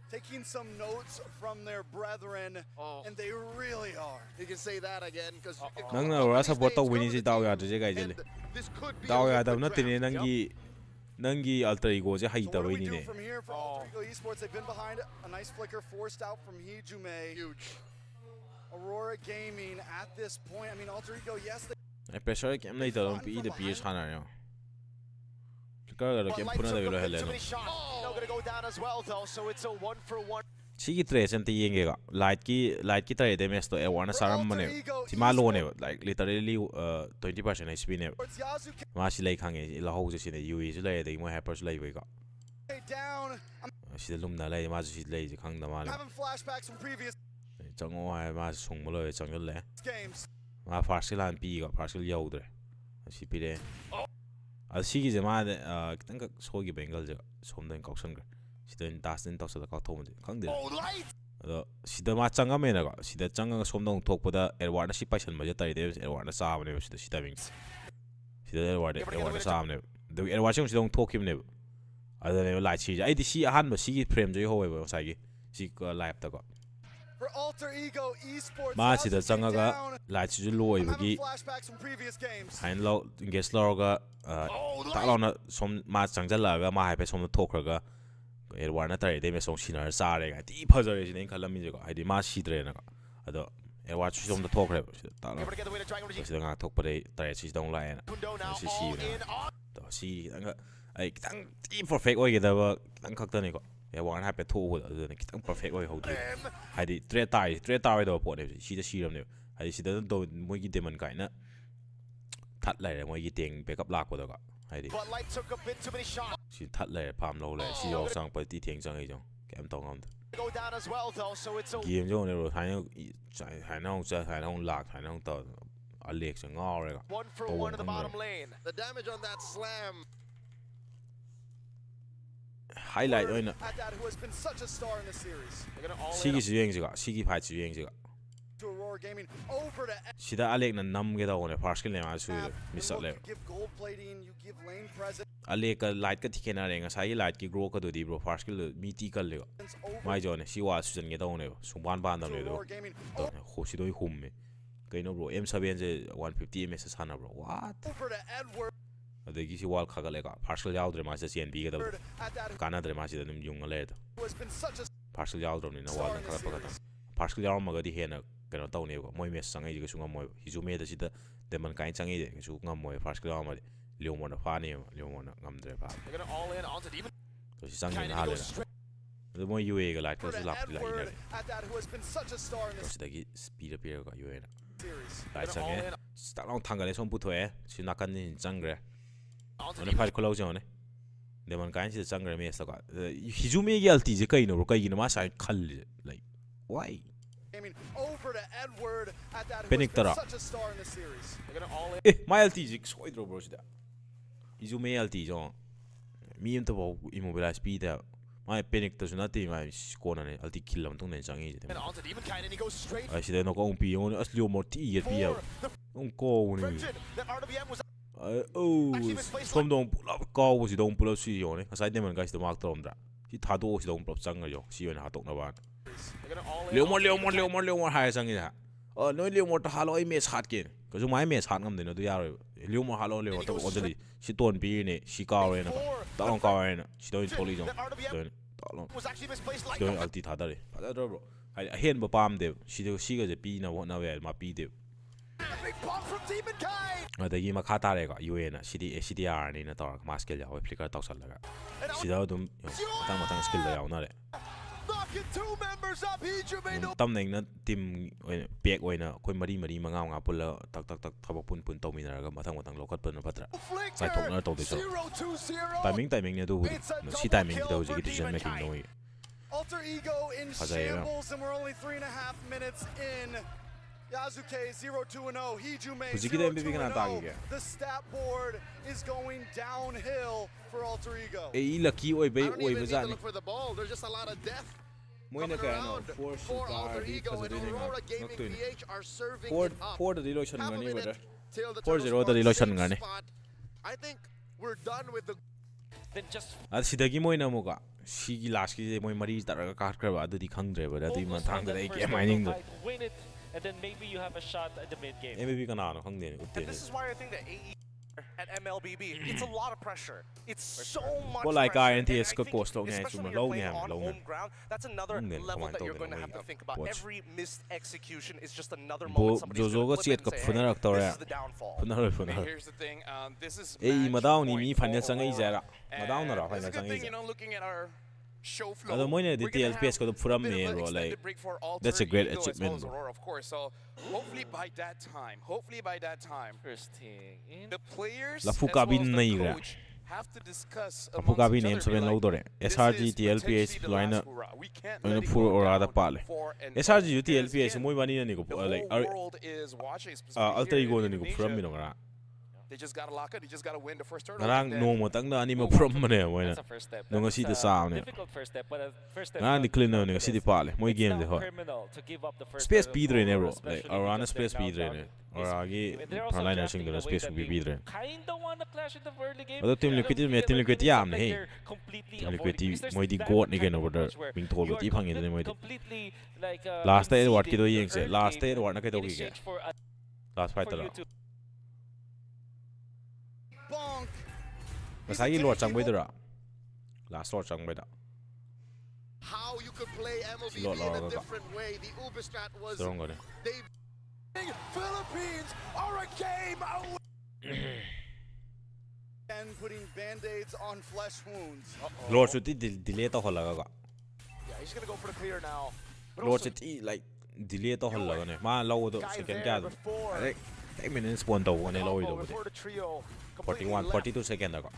Taking some notes from their brethren, and they really are. You can say that again, because nang na ora support to win si daw ya de je gai jele. Daw ya da na tine nangi Alter Ego je hai ta bai ni ne. From here for Alter Ego Esports, they've been behind a nice flicker forced out from Hijume. Huge. Aurora Gaming at this point. I mean, Alter Ego, yes. Ai pressure ke am nei ta don pi de PS khana yo. Kagara ke puna de velo hele no. Gonna go down as well though, so it's a 1-for-1. Sigi tres ante yenge ga light ki tare de mes to ewana saram mane tima lo ne like literally 20% HP ne ma si lai khange la ho je si ne UE si lai de mo happers lai we ga si de lum na lai ma si lai je khang da ma le chango ha ma sung mo lo chang le ma farsil an pi ga farsil yau dre si pi de al sigi je ma de kitang ka sogi bengal je som den kauksan ga sida dasin tawsa da ka thom de khang de ado sida ma changa me na ga sida changa som dong thok pada erwar na si paisan ma je tai de erwar na sa ne sida wing sida erwar na sa ne de erwar chung sidong thok kim ne ado ne lai chi ai di si ahan ma si frame je ho ba sa gi si ka live ta ga For Alter Ego Esports, ma sida changa ga lai chi ju loi ba gi hain lo engage lo ga ta lo na som ma changjal la ga ma hai pe som na thok ga erwar na tare de me song sinar sa re ga ti phajare ji ne khalam mi ga ai di ma si dre na ga ado erwar chu som na thok re ta lo sida nga thok pa de tare chi dong la na si si na to si nga ai kitang ti perfect oi ga da ba kitang khak ta ne ko erwar na pe thu ho da ne kitang perfect oi ho dre ai di tre tai do po ne si da si ram ne ai si da do moi gi demon kai na that lai moi gi teng backup lak ko da ga ai di si that lai pam lo lai si yo sang pa ti tieng sang ai jong kem tong am game jo ne ro hai nong lak hai nong to Alex nga re ga 1-for-1 in the bottom lane. The damage on that slam. Highlight oina who has been such a star in the series. Sigi yeng jiga sigi phai chi yeng jiga To Aurora Gaming over to sida Alex na nam ge da one first kill ne ma su miss le give gold plating, you give lane presence. Alex ka light ka thikena re nga sai light ki grow ka do di bro first kill mi ti kal le mai jo ne si wa su jan ge da one su ban ban da le do ho si doi hum me kai no bro M7 je 150 ms sana bro what Over to Edward. adegi si wall khaga le ka partial yaw dre ma se CNB ge da kana dre ma si da nim jung le da partial yaw dre ni na wall ka pa ka partial yaw ma ga di he na kano taw ne ko moi mes sangai ji sunga moi hijume da si da demon kai changi de su ngam moi partial yaw ma de leo mo na fa ne leo mo na ngam dre pa to si sangi na le da moi UA ga light ka su lap la ina to si da gi speed up here ga UA na light changi sta long thang ga le som pu thoe si na kan ni chang gre on fight ko lo jone demon kai si chang gre me sa ka hijume gi alti je kai no kai gi na ma sa khal like why over to Edward at that Panic tara such a star in the series. my LT jik soi dro bro sida izu me LT jo mi em to bo immobilize speed da my panic to na ti my kona ne LT kill lam tung ne changi je ai sida no ko un pi on asli o morti ye pi un ko un som dong pull up ko wo si dong pull up si yo ne asai dem guys the mark tom dra si tha do si dong prop chang yo si yo na tok na ba Leomor hai sang ida noi Leomor ta halo ai match hat ke ko ju mai match hat ngam de no du yaro Leomor halo Leomor ta odali si ton pi ne si ka re na ta long ka re na si do toli jong ta long do alti tha da re pa da bro hai hen ba pam de si ga je pi na wo na we ma pi de adagi makha tare ga UN CDR ni na tor maskel ya flicker taw sal laga sida dum matang skill da yaw na re tam neng na team pek oina khoi mari manga pula tak thaba pun taw minara ga matang lokat pun patra sai thok na taw de so timing ne do si timing da hoji decision making no Alter Ego in shambles, and we're only 3.5 minutes in. Yasuke 0-2-0, Hijume 0-2-0. The stat board is going downhill for Alter Ego. Ei lucky oi be zani. Look for the ball. There's just a lot of death. Moina ka no force for Alter Ego and Aurora Gaming PH are serving it up. For the relocation ngani wada. 4-0 the relocation ngani. I think we're done with the sidagi moina moga sigi last ki moi mari taraga kat kra adu di khangdre ba adu man thang da ai ke mining do. And then maybe you have a shot at the mid game. Maybe kana no khang de. And this is why I think that AE at MLBB, it's a lot of pressure. It's so much well, like pressure. INTS could cost long Especially when you're playing on home ground, that's another level that you're going to have to think about. Every missed execution is just another moment somebody's going to flip and say, hey, this is the downfall. Here's the thing, this is Madaw ni mi final sangai jara. Madaw na ra final sangai. You know, looking at our show flow. Although moina the TLPS ko from me like that's a great achievement. Of course, so hopefully by that time, first thing, the players la fuka bin nai ra. Have to discuss fuka bin name seven low dore. SRG TLPS line on full or other pale. SRG TLPS moi bani ni ko like alter ego ni ko from me no ra. They just gotta lock it. They just gotta win the first turn. Narang no mo tang na ani mo from mo ne mo na. No nga si the sound ne. Difficult first step, but first step. Na ni clean no nga si the pale. Mo game de ho. Space speed drain bro. Like around space speed drain. Or agi frontline sing the space speed drain. Kinda wanna clash in the early game. Other team liquidity am ne hey. Team liquidity mo di god ni ken over there. Bing thol ti phang ni mo di. Last day what ki do yeng se. Last day what na ke do ki ke. Last fight la. Masagi Lord Chang Wedra. Last Lord Chang Weda. How you could play MLB in a different way. The Uber strat was they Philippines are a game and putting band-aids on flesh wounds. Lord should delay to holaga. Yeah, he's gonna go for the clear now. Lord should like delay to holaga ne. Ma low do second ka. 10 minutes spawn to one low do. 42 second ago.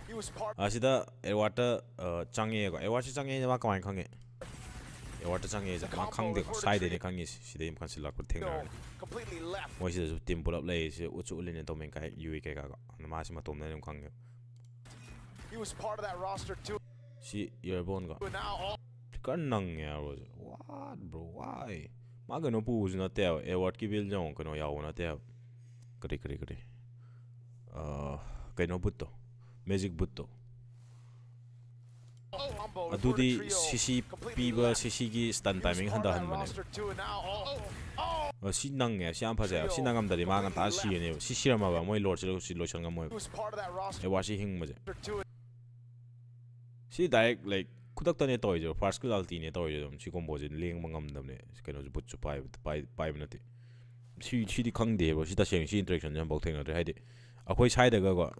Asida Erwata Changi, Ewachi Changi, Makai Kangi. Ewata Changi is a Makang the side in the Kangis, she didn't consider good thing. Completely left. Voices of Tim Pull up Lays, Utsulin and Dominka, Uika, and Massima Tom and Kangi. He was part of that roster too. See, you're born. Kanang arrows. What, bro? Why? Magano Poo is not there. Ewat Kibil Jong, no Yawana there. Kri. Kaino butto magic butto adudi sisi piba sisi gi stun timing handa han mane si nang ya siam phaja si nangam dari ma ngam ta si ne si sirama ba moi lord si lo changa moi e wa si hing maje si direct like kudak ta ne toy jo first skill alti ne toy jo si combo je leng mangam dam ne kaino ju butchu pai nati si di khang de ro si ta seng si interaction jam bok theng ade akhoi side ga go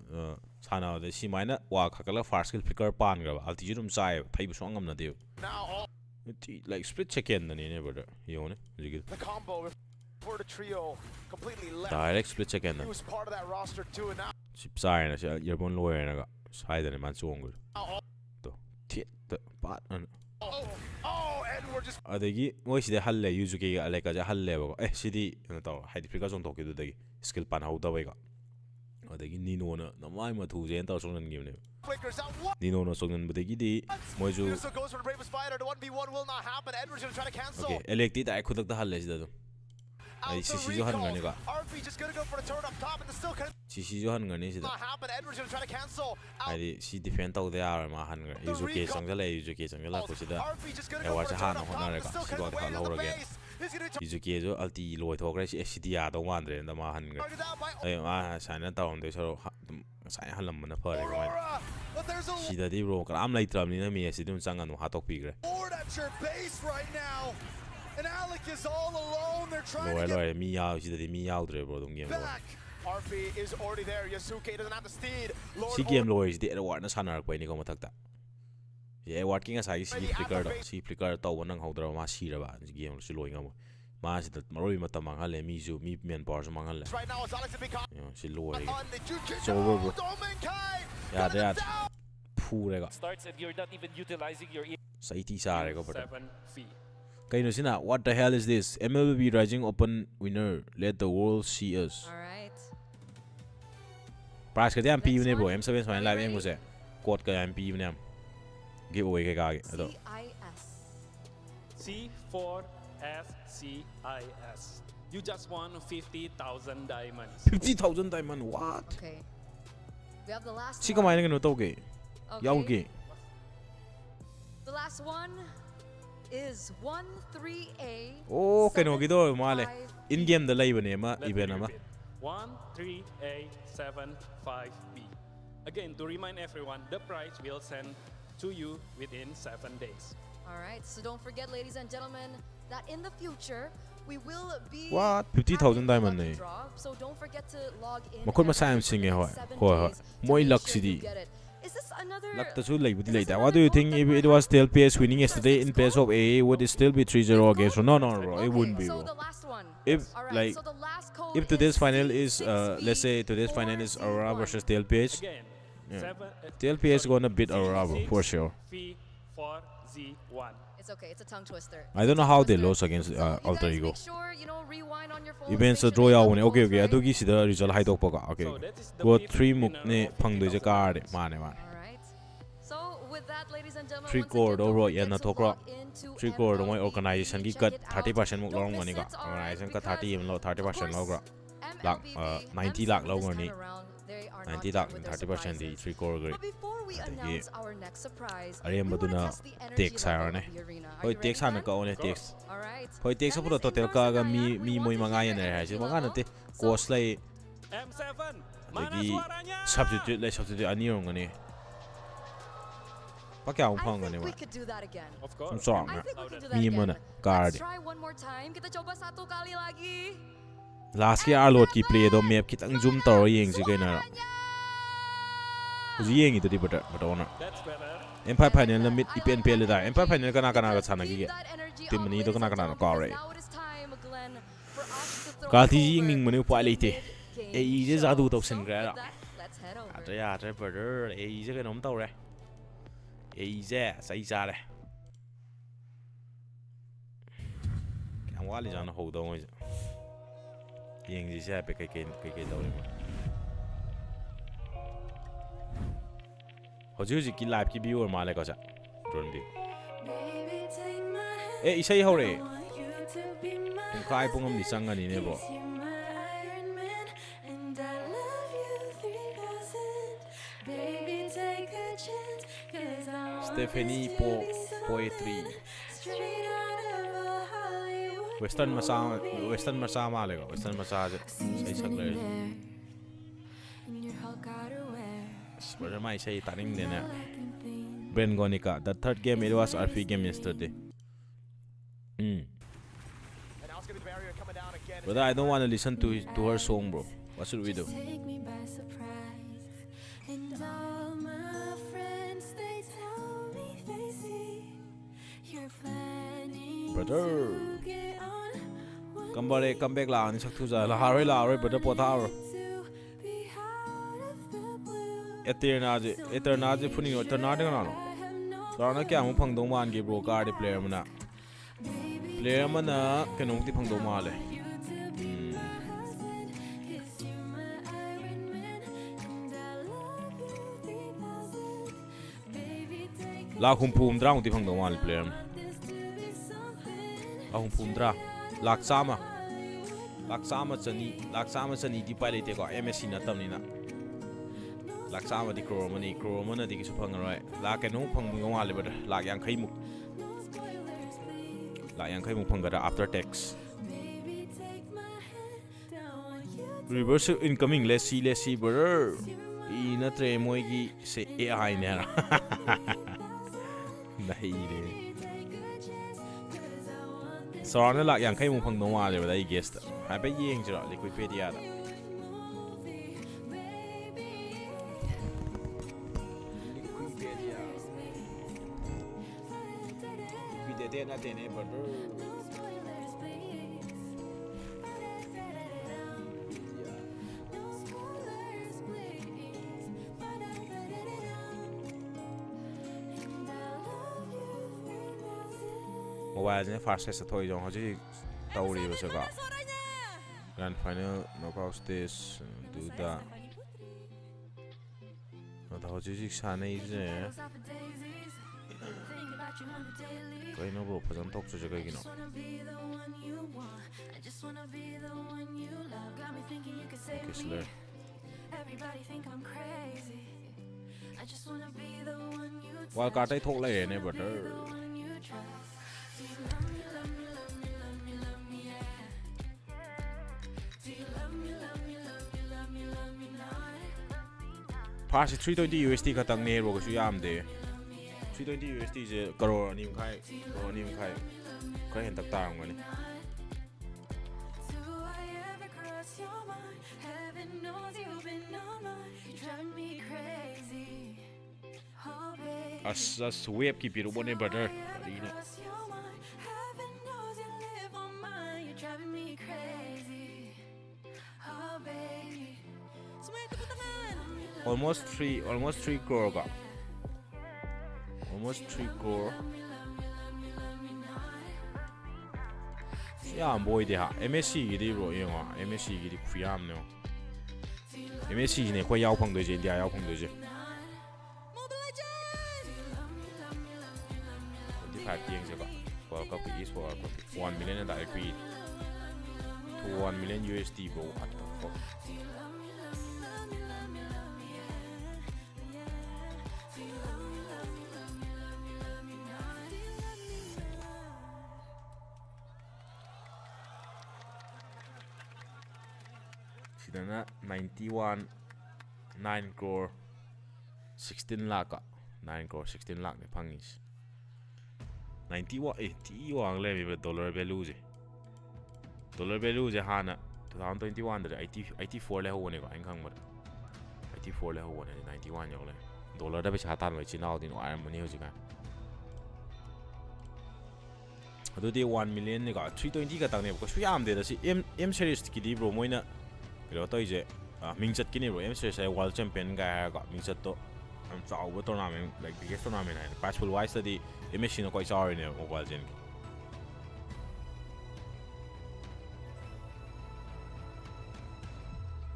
sana de si maina wa khakala first skill flicker pan ga altitude dum sai thai bu songam na de like split second ne brother yo ne jigil the combo for the trio completely left direct split second he was part of that roster too and now chip sai na yerbon lower na ga side ne man chong to the pat and we're just adagi moi si de halle yuzuki ga like ja halle ba sidi na to hide flicker song to ki de skill pan how da ba adagi Nino na namai ma thu jen ta songnan gi ne Nino no songnan budagi di moi ju goes for the bravest fighter. The 1v1 will not happen. Edwards going to try to cancel. Okay electi ta khudak da halle sida ai CC jo han ngani ka CC jo han ngani sida ai si defend tau de ar ma han ngai Yuzuki changjala ko sida ai wa cha han ho na re ka si ba ka lo ra ge Yuzuki jo alti loi thok ra si SDA do man re da ma han ngai ai ma sa na taw de so sai han lam na pha re mai sida di bro ka am lai tram ni na mi si dum chang anu ha tok pi gre And Alec is all alone. They're trying to get mi yao si de mi yao dre bro dum game lo RP is already there. Yasuke doesn't have the speed. Si game lo is de war na sanar ko ni ko mathak ta ye working as I see flicker to wanang hodra ma si ra ba game lo si lo ngam ma si da maroi matam mang hale mi ju mi men power so mang hale si lo re so bro ya de at phu re ga starts and you're not even utilizing your sai ti sa re ko but Kaino sina, what the hell is this? MLB Rising Open winner. Let the world see us. Alright. Price ka diyan PU ne bro. M7 sa live mo se. Quote ka yan PU ne. Giveaway ka age. Ito. C4FCIS. You just won 50,000 diamonds. 50,000 diamond. What? Okay. We have the last Si ka main ngano to ge. Yaw ge. The last one is 13A. Oh, kano gido male. In game da lay bane ma event ma. 13A75B. Again, to remind everyone, the prize will send to you within 7 days. All right, so don't forget, ladies and gentlemen, that in the future we will be What? 50,000 diamond ne. So don't forget to log in. Makot ma sam singe ho. Moi luck city. Is this another Luck to lay with later. What do you think if it was still PS winning yesterday in place of AA, would it still be 3-0 against? No, bro. It wouldn't be, bro. So the last one. If like if today's final is let's say today's final is Aurora versus TLPS. Yeah. TLPS gonna beat Aurora, bro, for sure. V4Z1. It's okay. It's a tongue twister. I don't know how they lost against Alter Ego. Events a draw out. Okay. Adugi sida result high dog poka. Okay. Go 3 muk ne phang doi je card mane man. Alright. So with that, ladies and gentlemen, 3 crore overall yan na thokro. 3 crore my organization ki cut 30% muk long mani ka. Organization ka 30 lo 30% lo gra. Lakh 90 lakh lo ngani. 90 lakh 30% di 3 crore gri. Arem baduna tax ayane. Hoi tax hana ka one tax. Hoi tax apuro total ka ga mi moi manga yan hai si manga nate cost lai M7 lagi substitute ani ong ngani. Pa kya ong phang ngani ma. Of course. I'm sorry. Mi mana card. Try one more time. Kita coba satu kali lagi. Last ki arload ki play do map kitang zoom tor yeng si kaina. Uji yeng itu di better ona. That's better. Empire final na mid IPN PL da. Empire final kana ka chana gi ge. Team ni do kana ka re. Ka ti yeng mani pa leite. E je jadu to sin gra. Ya brother. E je ka nom to re. E je sai ja re. Kan wa li jan ho do mo. Yeng ji sa pe kai do re. Hoji ki live ki viewer ma le ka sa. Drondi. Isai hore. Kai pungam di sangani ne bro. Stephanie Poetry. Western masa ma le ka. Western masa sai sak le. Brother mai say taring dena. Ben Gonika. The third game it was RP game yesterday. Brother, I don't want to listen to her song, bro. What should we do? Brother, come back la. Ni saktu ja la hare brother potha. Eternaje puni Eternade ngano. Karana kya mo phang dong man ge bro card player mana. Player mana kenong ti phang dong ma le. La khum pum drang ti phang dong ma le player. La khum pum dra. Lak sama. Laksama chani di pai lete ko MSC na tamnina Laksama di crore mana di kisu phangaroi lak ke no phang bunga wale ber lak yang khai muk phangara after tax reverse incoming let's see brother ina tre moi gi se AI ne ra nahi re Sarana lak yang khai muk phang no wale ber I guess ha ba yeng jra Wikipedia da Wikipedia na tene brother Mobile ne first set thoi jong haji tauri ba sa Grand final knockout stage do da da haji sik sanai je Koi no bro phajan tok chu jagai gino Kessler Wal katai thok lai ne brother Pass 320 USD khatang ne ro su yam de 320 USD je crore nim khai kai hen tak tang mani as web ki piru bone brother karina almost 3 crore ka almost 3 crore yeah boy de ha MSC gi di bro yenga MSC gi di khuyam ne MSC ne khoi yaw phang doi je India yaw phang doi je 25 tieng je ba World Cup is World Cup 1 million and I agree to 1 million USD bro what the fuck Sidana 91 9 crore 16 lakh 9 crore 16 lakh ne phangis 91 ti wang le mi dollar value je hana 2021 da 84 le ho ne ko ang khang mar 84 le ho ne 91 yo le dollar da pesa tan mai chinau din wa mani ho jika adu de 1 million ne ga 320 ka tang ne ko su yam de da si M series ki di bro moina Kilo to ije mingchat kini bro M series ai world champion ga ga mingchat to am chau ba tournament like biggest tournament hai patchful wise the MSC no koi chau ne mobile gen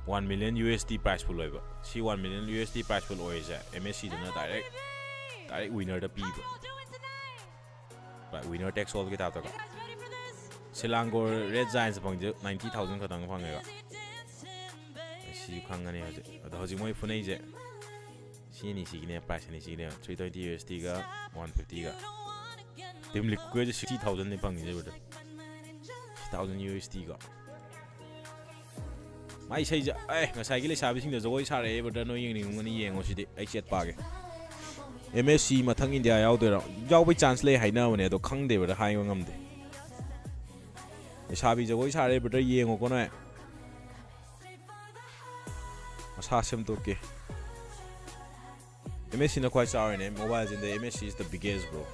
1 million USD prize pool oiba si 1 million USD prize pool oija MSC dana direct winner da pi but winner takes all kita ta Selangor Red Giants bang 90,000 khatang phangega si khangani haje ado hoji moi phunai je si ni si ne price ni si ne 320 USD ga 150 ga tim lik ko je 60,000 ni phang je bada 60,000 USD ga mai sai ja ngasai gi le sabi sing da joi sare bada no yeng ning ngani yeng osi de ai chet pa ge MSC mathang India yaw de yaw bai chance le haina ne do khang de bada hai ngam de sabi joi sare bada yeng ko na asa sem to ke MSC no quite sorry name mobiles in the MSC is the biggest bro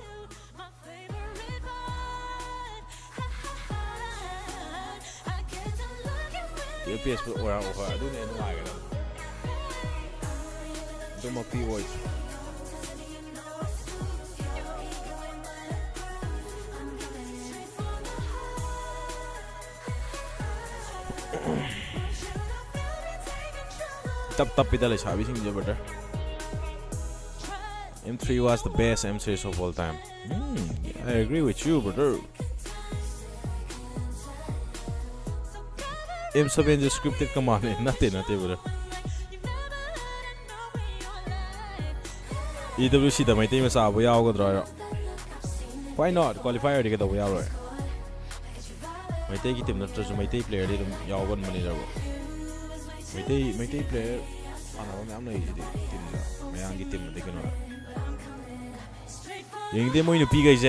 the PS or I don't know why do my P watch tap idale chabi sing je better M3 was the best M series of all time I agree with you brother M7 is scripted command. Nothing, brother. EWC the my team is up. We all go draw. Why not? Qualifier to get the way out. My take team not just my take player. They don't y'all one money there. My take player. I'm not easy. My young team they can. Young team going to pick guys.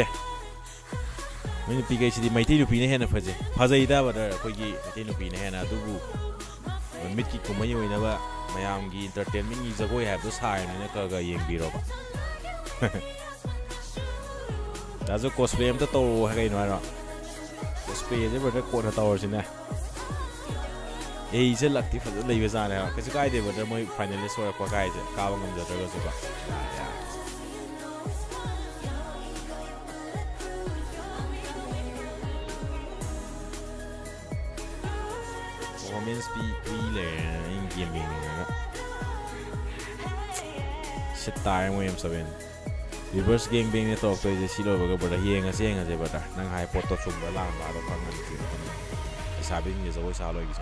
When you pick guys, my team to be in hand of us. Hazayda, but Kogi, my team to be in hand. I do. When Mickey come you never. My young entertainment is a way have this high and a kaga young biro. That's a cosplay. I'm the toe again. Cosplay is over the $250 in there. He's a lucky for the ladies on there because the guy did, but they're my finalists or a guy. Carbon the Rosa. Women's in gaming. Shit, time we am seven. Reverse game being the talk to the Silo, but he ain't a saying as ever. Nang high pot of the land out of Hungary. It's having is always how like this.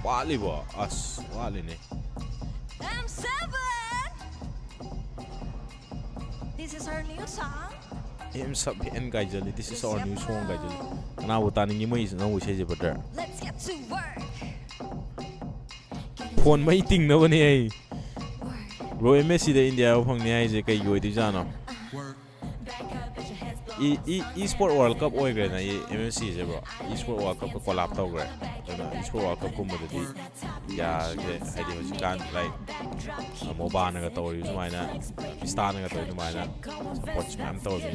Walibo, us, Waline. M7! This is our new song. M7 and Gajali, this is our new song, Gajali. Now, what you may know which is better. Let's get to work. Phone meeting no one here. Roy Messi, the India of Hong Kong, is a Kayuidijano. Esport World Cup, or MSC is a Esport World Cup, collapse over. Esport World Cup, yeah, I was can't like a mobile told you mine, starting at mine, watchman told me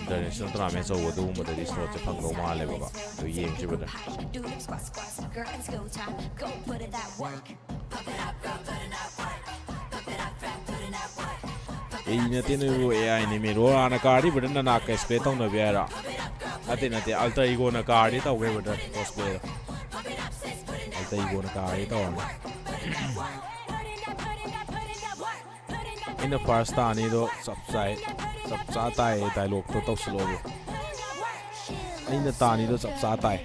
international tournaments over the woman that is not a Pango Male to Ying Jupiter. Nothing AI name on a card, but in the Naka split on the Vera. I think that the alter ego on a card, it's away with that cosplay. Alter ego on a card, it's on. In the first time, subside, dialogue to talk slowly. In the Tani, subside.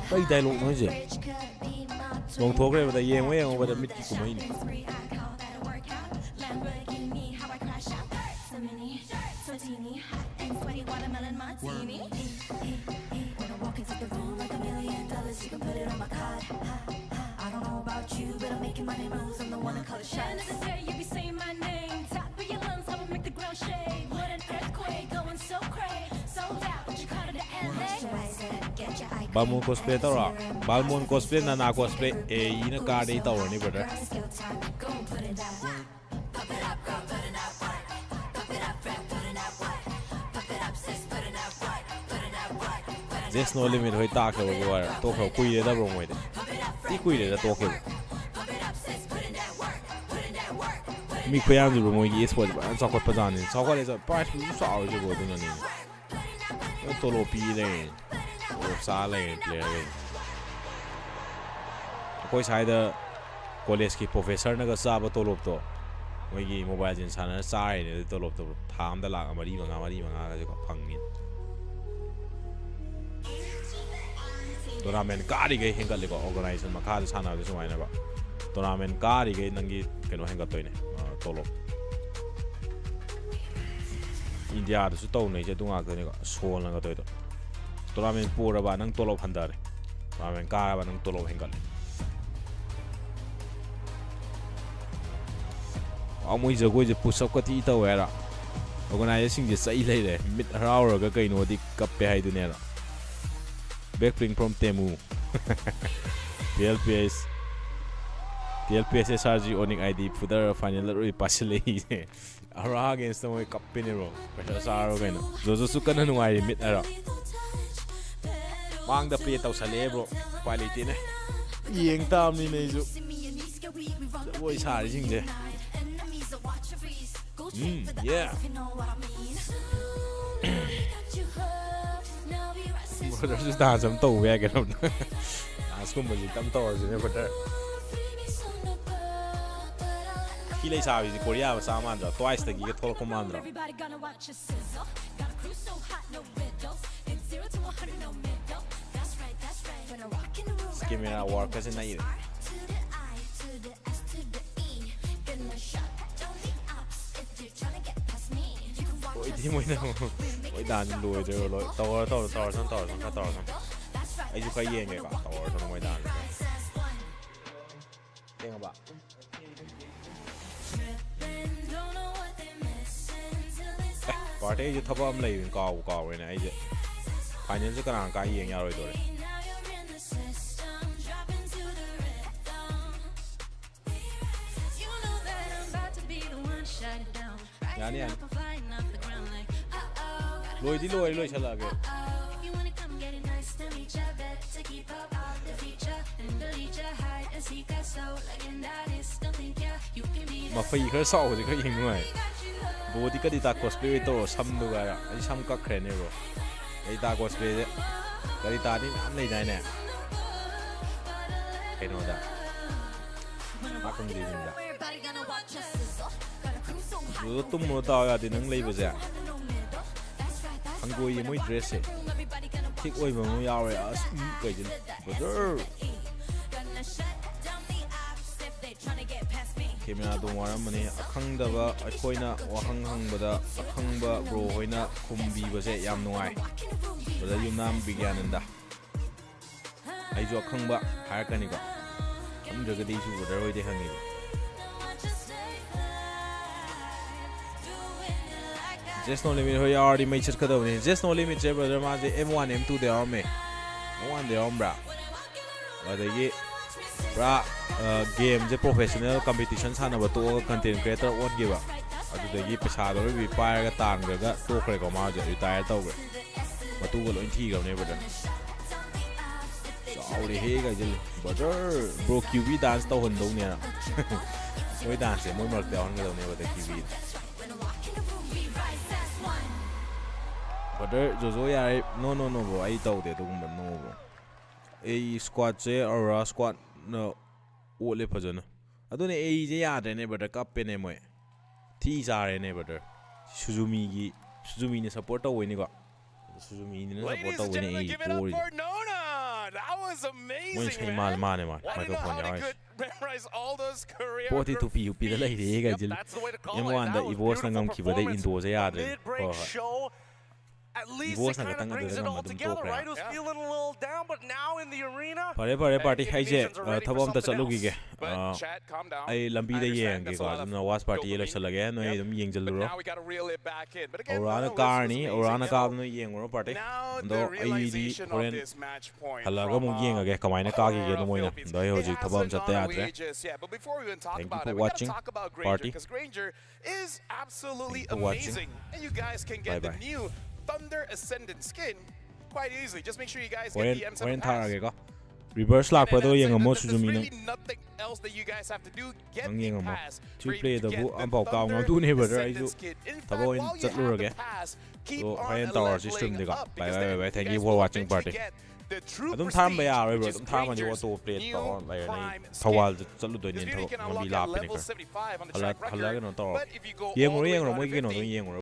Why dialogue noisy? Don't talk over the young way over the Mickey community. Balmoon cosplay tawra. Balmoon cosplay na cosplay ina card ita orni brother. There's no limit hoi tak le go ara. To kho kui le da bro moi de. Ti kui le da to ke. Mi khoyam du moi gi sport ba sa ko pa jan ni. Sa ko le sa price bu sa au je go de ni. To lo pi le. Sale player. कोई शायद college की professor ने कसा बतो लोग तो वही की मोबाइल जिन साना सारे ने तो लोग तो थाम द लाग मरी मंगा का जो फंगी टूर्नामेंट कारी गई हेंगल लेको ऑर्गेनाइजेशन मखा द साना बे सुमाइना बा टूर्नामेंट कारी गई नंगी केनो हेंगल तोइने तो लोग इंडिया दसु तो नै जे दुंगा गने को सोल नगा तोइ तो टूर्नामेंट पूरा बा नंग तो लोग हंदारे टूर्नामेंट कार बा नंग तो लोग हेंगल Amoi jagoi je push up ka ti ta wera organization je sai lai le mid haraura ga kai no di kappe hai du ne ra backspring from Temu TLPS SRG owning ID further final ri pasle ara against the moi kappe ne ro pressure saro ga no zo su kana nu ai mid ara mang da play tau sale bro quality ne yeng tam ni nei ju voi sari jing je yeah. Bro, just dance some toe we get on. Ask him what tam toe is never there. He lays out in Korea with Samandra twice the get all commandra. camera work kasi na yun. Ôi thì mới nào ôi đàn lùi rồi lùi tàu xong ấy chú khai yên kìa cả tàu xong mới đàn tiếng không bạn có thế chứ thấp âm lấy cò rồi này chứ phải nhân chứ cái nào cái yên nhau rồi tôi nhà này lùi đi lùi trở lại kìa mà phi khởi sầu thì có gì ngoài bố thì cái đi ta cosplay to xăm đâu cái anh xăm các khen này rồi cái ta cosplay đấy cái đi ta đi ăn này nè cái nó đã mắc không gì mình đã rồi tum mua tao ra thì nâng lấy bây giờ anh cô ấy mới dress ấy thích ôi mà mới ao rồi ở cái gì brother khi mà tôi nói mình khăng đó và khôi na và khăng bữa khăng bữa bro khôi na không bị bữa sẽ yam nuai bữa đó yum nam bị gan đó ai cho khăng bữa hai cái này cả anh rồi cái đi chú bữa đó rồi đi hàng này just no limit hoy already made it kada ne just no limit je brother ma je m1 m2 de arme m1 de bra và đây bra game je professional competition sana ba to content creator on gi ba adu de gi pesa do bi pa ga tan ga to kre ko ma je retire to ga ba tu ga lo thi ga ne brother so ri he ga je brother bro qb dance to hon do ne oi dance mo mar te on ga ne ba de qb brother jojo ya no bro ai tau de tu ba no bro a squad je AURORA squad no o le phajana adu ne a je ya de ne brother kap pe ne moi thi ja re ne brother suzumi ne support to ni ko suzumi ne support to ni a ko that was amazing. Moi sai mal mane ma microphone ya memorize all those career 42 pi da lai de ga jil m1 da evos na ngam ki ba dai indo je ya de At least it kind of brings it all together, right? It was feeling a little down, but now in the arena... Pare party hai je thabam ta chalugi ge ai lambi da yeng ge ga na was party ye la chalage no ye dum yeng jalu ro AURORA na car ni AURORA na ka no yeng ro party do ai di foreign hala ga mu yeng ge kamai na ka ge no moina do ai hoji thabam chatte atre thank you for watching party is absolutely amazing and you guys can get the new Thunder Ascendant skin quite easily. Just make sure you guys get the M7 pass. Reverse lock pa do yang mo suzumi na. Nothing else that you guys have to do. Get the pass. To play the bu am pau kaw ngam tu ne ba ai ju. Tabo in chat lu ge. So hayan tower system de ga. Bye. Thank you for watching party. Adum tham ba ya rồi bro. Adum tham ma jo to play to lai nei. Thawal chat lu do ni thaw ngam bi la pe ne ka. Hala ga no to. Yeng ro mo ge no yeng ro.